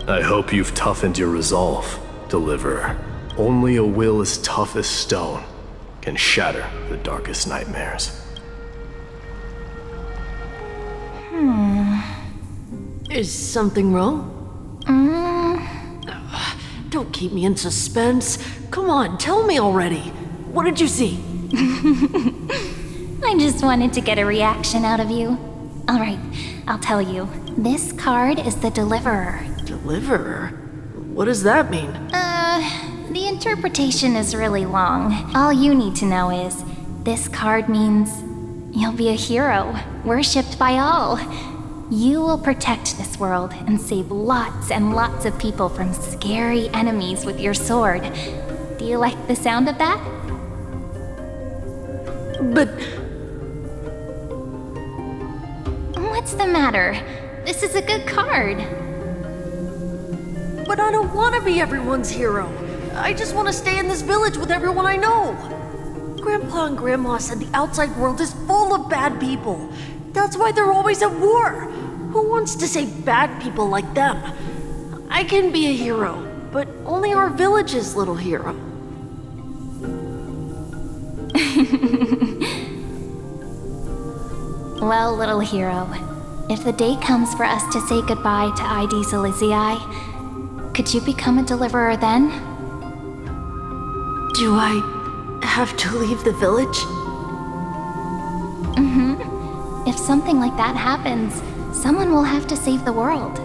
I hope you've toughened your resolve, Deliverer. Only a will as tough as stone can shatter the darkest nightmares. Is something wrong? Don't keep me in suspense. Come on, tell me already. What did you see? I just wanted to get a reaction out of you. Alright, I'll tell you. This card is the Deliverer. Deliverer? What does that mean? The interpretation is really long. All you need to know is, this card means you'll be a hero, worshipped by all. You will protect this world and save lots and lots of people from scary enemies with your sword. Do you like the sound of that? But... What's the matter? This is a good card. But I don't want to be everyone's hero. I just want to stay in this village with everyone I know. Grandpa and Grandma said the outside world is full of bad people. That's why they're always at war. Who wants to save bad people like them? I can be a hero, but only our village's little hero. Well, little hero, if the day comes for us to say goodbye to ID Silicii, could you become a deliverer then? Do I have to leave the village? Mm-hmm. If something like that happens, someone will have to save the world.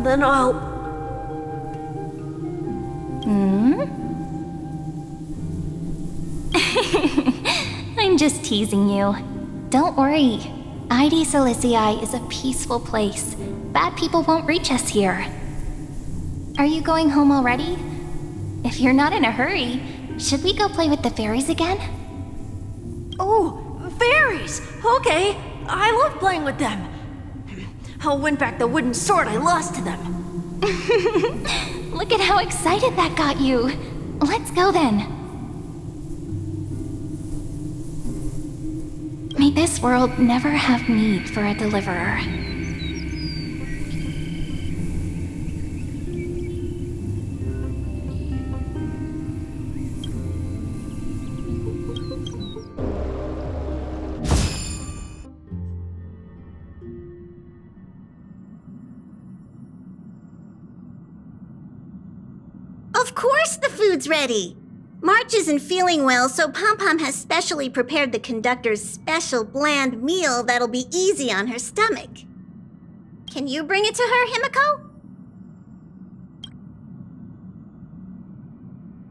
Then I'll... I'm just teasing you. Don't worry. ID Silicii is a peaceful place. Bad people won't reach us here. Are you going home already? If you're not in a hurry, should we go play with the fairies again? Oh, fairies! Okay, I love playing with them. I'll win back the wooden sword I lost to them. Look at how excited that got you. Let's go then. May this world never have need for a deliverer. Of course the food's ready! March isn't feeling well, so Pom-Pom has specially prepared the conductor's special bland meal that'll be easy on her stomach. Can you bring it to her, Himiko?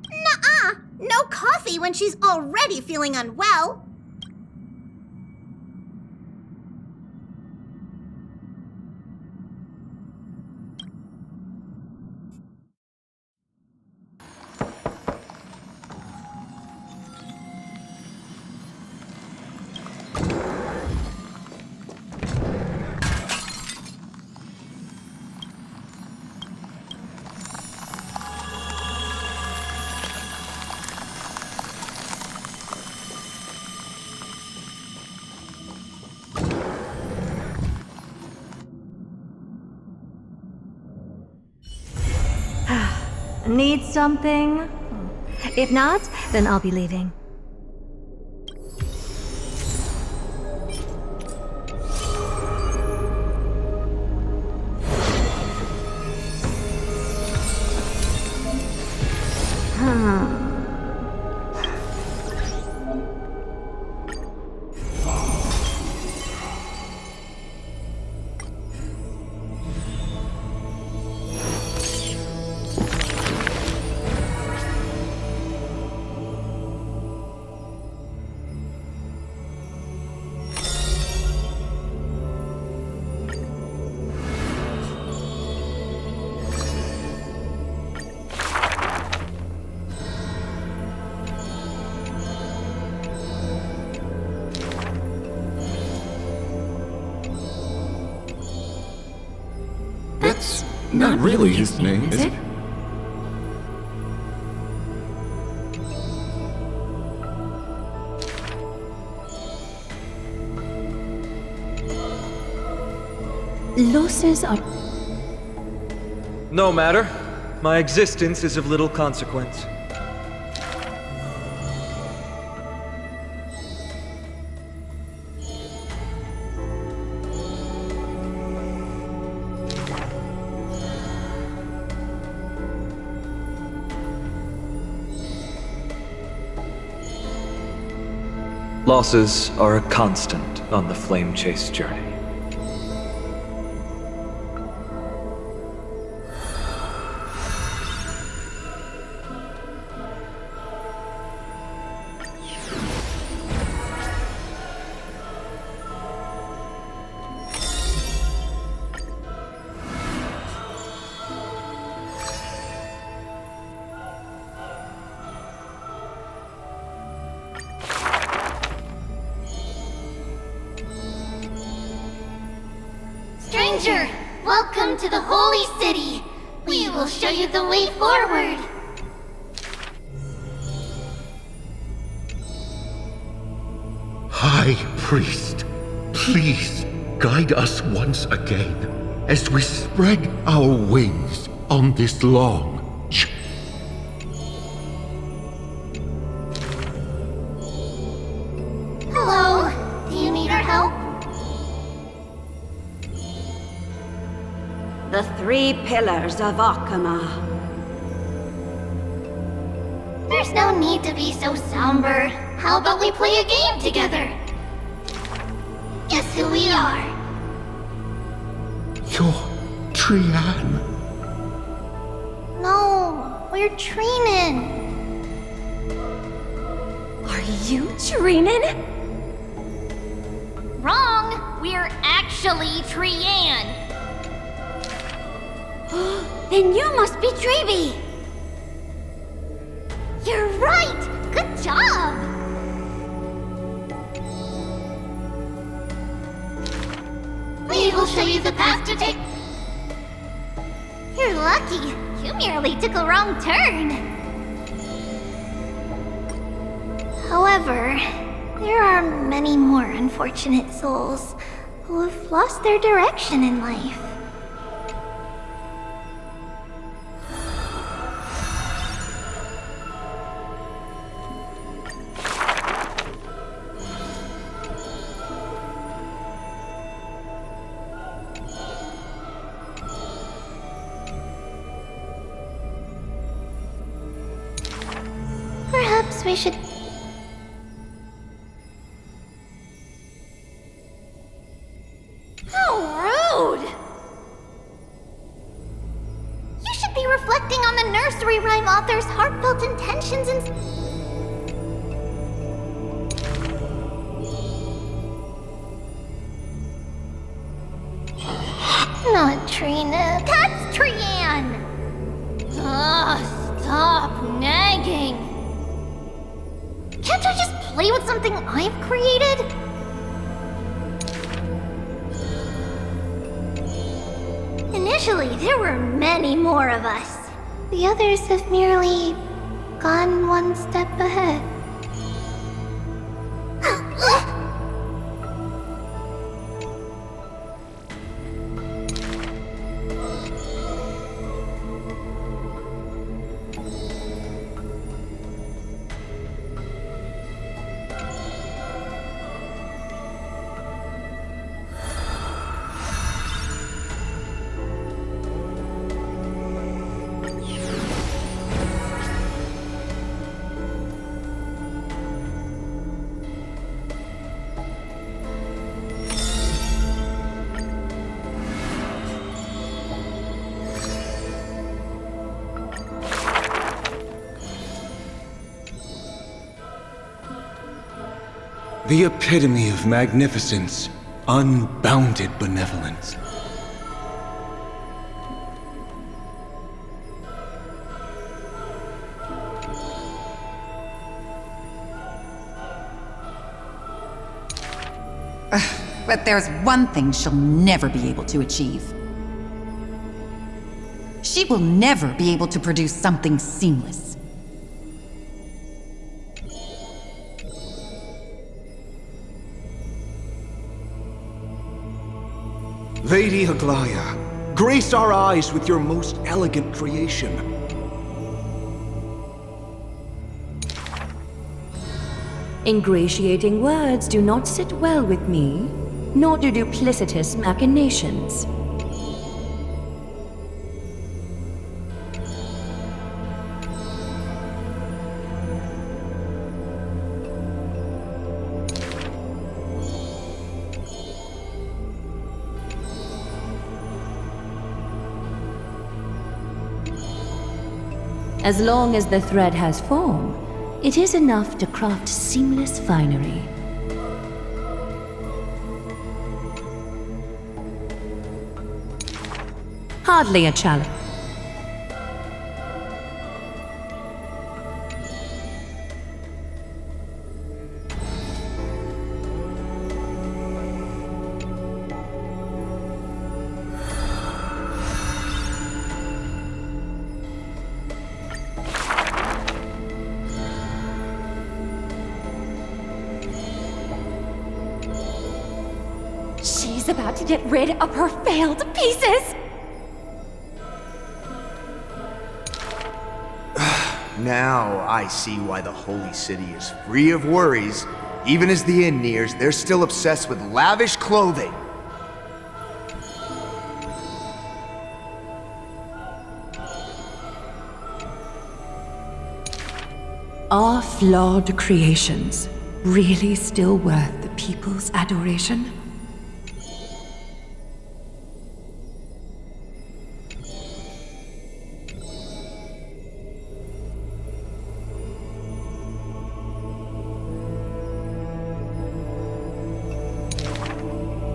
Nuh-uh! No coffee when she's already feeling unwell! Need something? If not, then I'll be leaving. That's not really his name, is it? Losses are... No matter. My existence is of little consequence. Losses are a constant on the Flame Chase journey. stranger! Welcome to the Holy City! We will show you the way forward! High Priest, please guide us once again as we spread our wings on this launch. Hello, do you need our help? The 3 pillars of Akama. There's no need to be so somber. How about we play a game together? Guess who we are? You're Trian. No, we're Trinin. Are you Trinin? Wrong! We're actually Trian. Then you must be Treeby. You're right! Good job! We will show you the path to take. You're lucky. You merely took a wrong turn. However, there are many more unfortunate souls who have lost their direction in life. Perhaps we should... How rude! You should be reflecting on the nursery rhyme author's heartfelt intentions and... Not Trina. That's Trian! Ugh, stop nagging. Can't I just play with something I've created? Initially, there were many more of us. The others have merely gone one step ahead. The epitome of magnificence, unbounded benevolence. But there's one thing she'll never be able to achieve. She will never be able to produce something seamless. Lady Aglaya, grace our eyes with your most elegant creation. Ingratiating words do not sit well with me, nor do duplicitous machinations. As long as the thread has form, it is enough to craft seamless finery. Hardly a challenge. is about to get rid of her failed pieces! Now I see why the Holy City is free of worries. Even as the end nears, they're still obsessed with lavish clothing. Are flawed creations really still worth the people's adoration?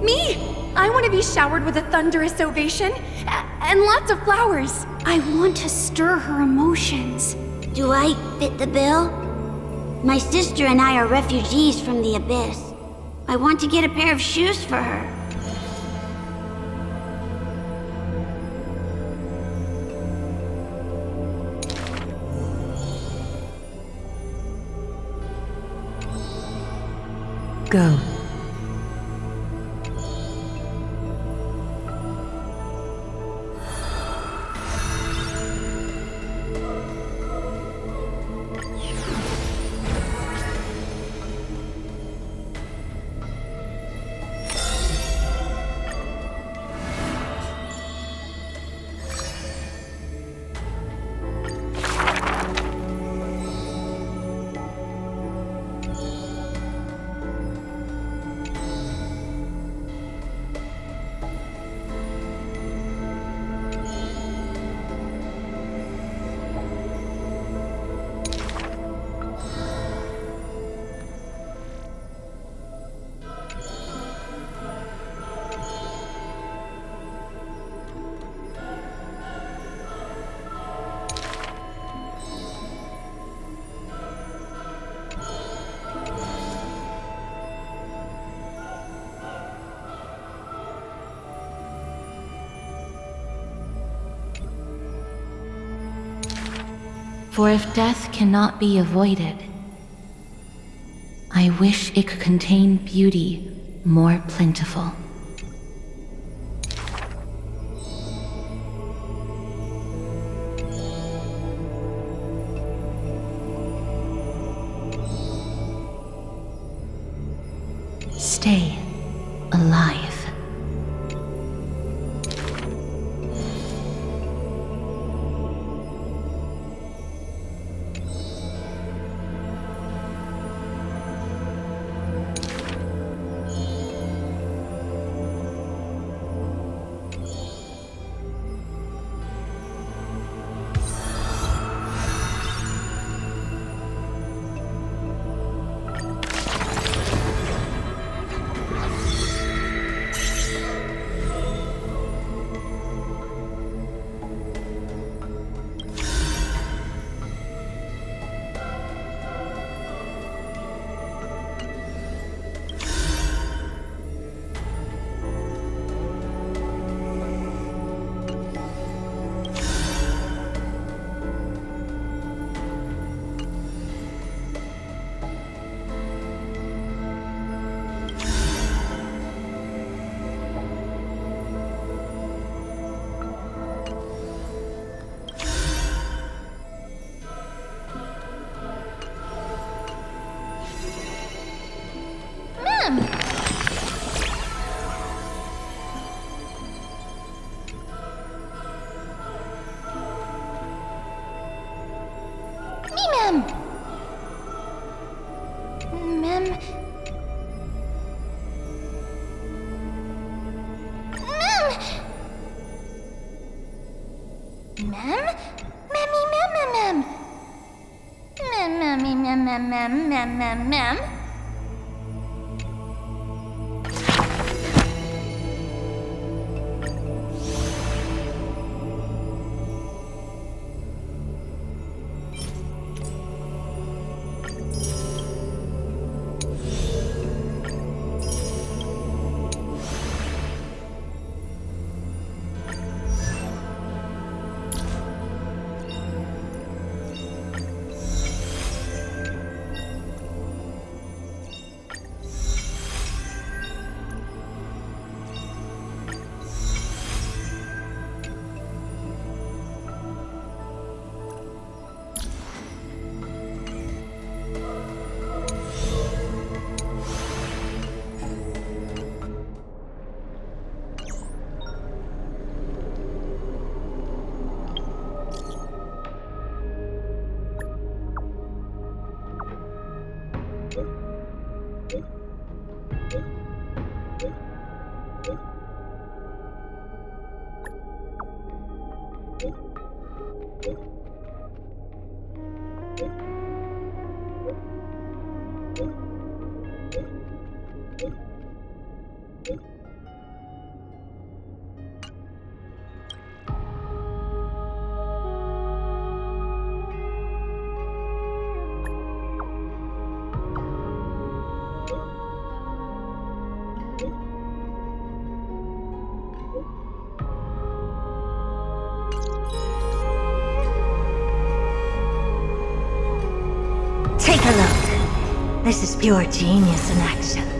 Me! I want to be showered with a thunderous ovation and lots of flowers. I want to stir her emotions. Do I fit the bill? My sister and I are refugees from the Abyss. I want to get a pair of shoes for her. Go. For if death cannot be avoided, I wish it could contain beauty more plentiful. Stay alive. Take a look. This is pure genius in action.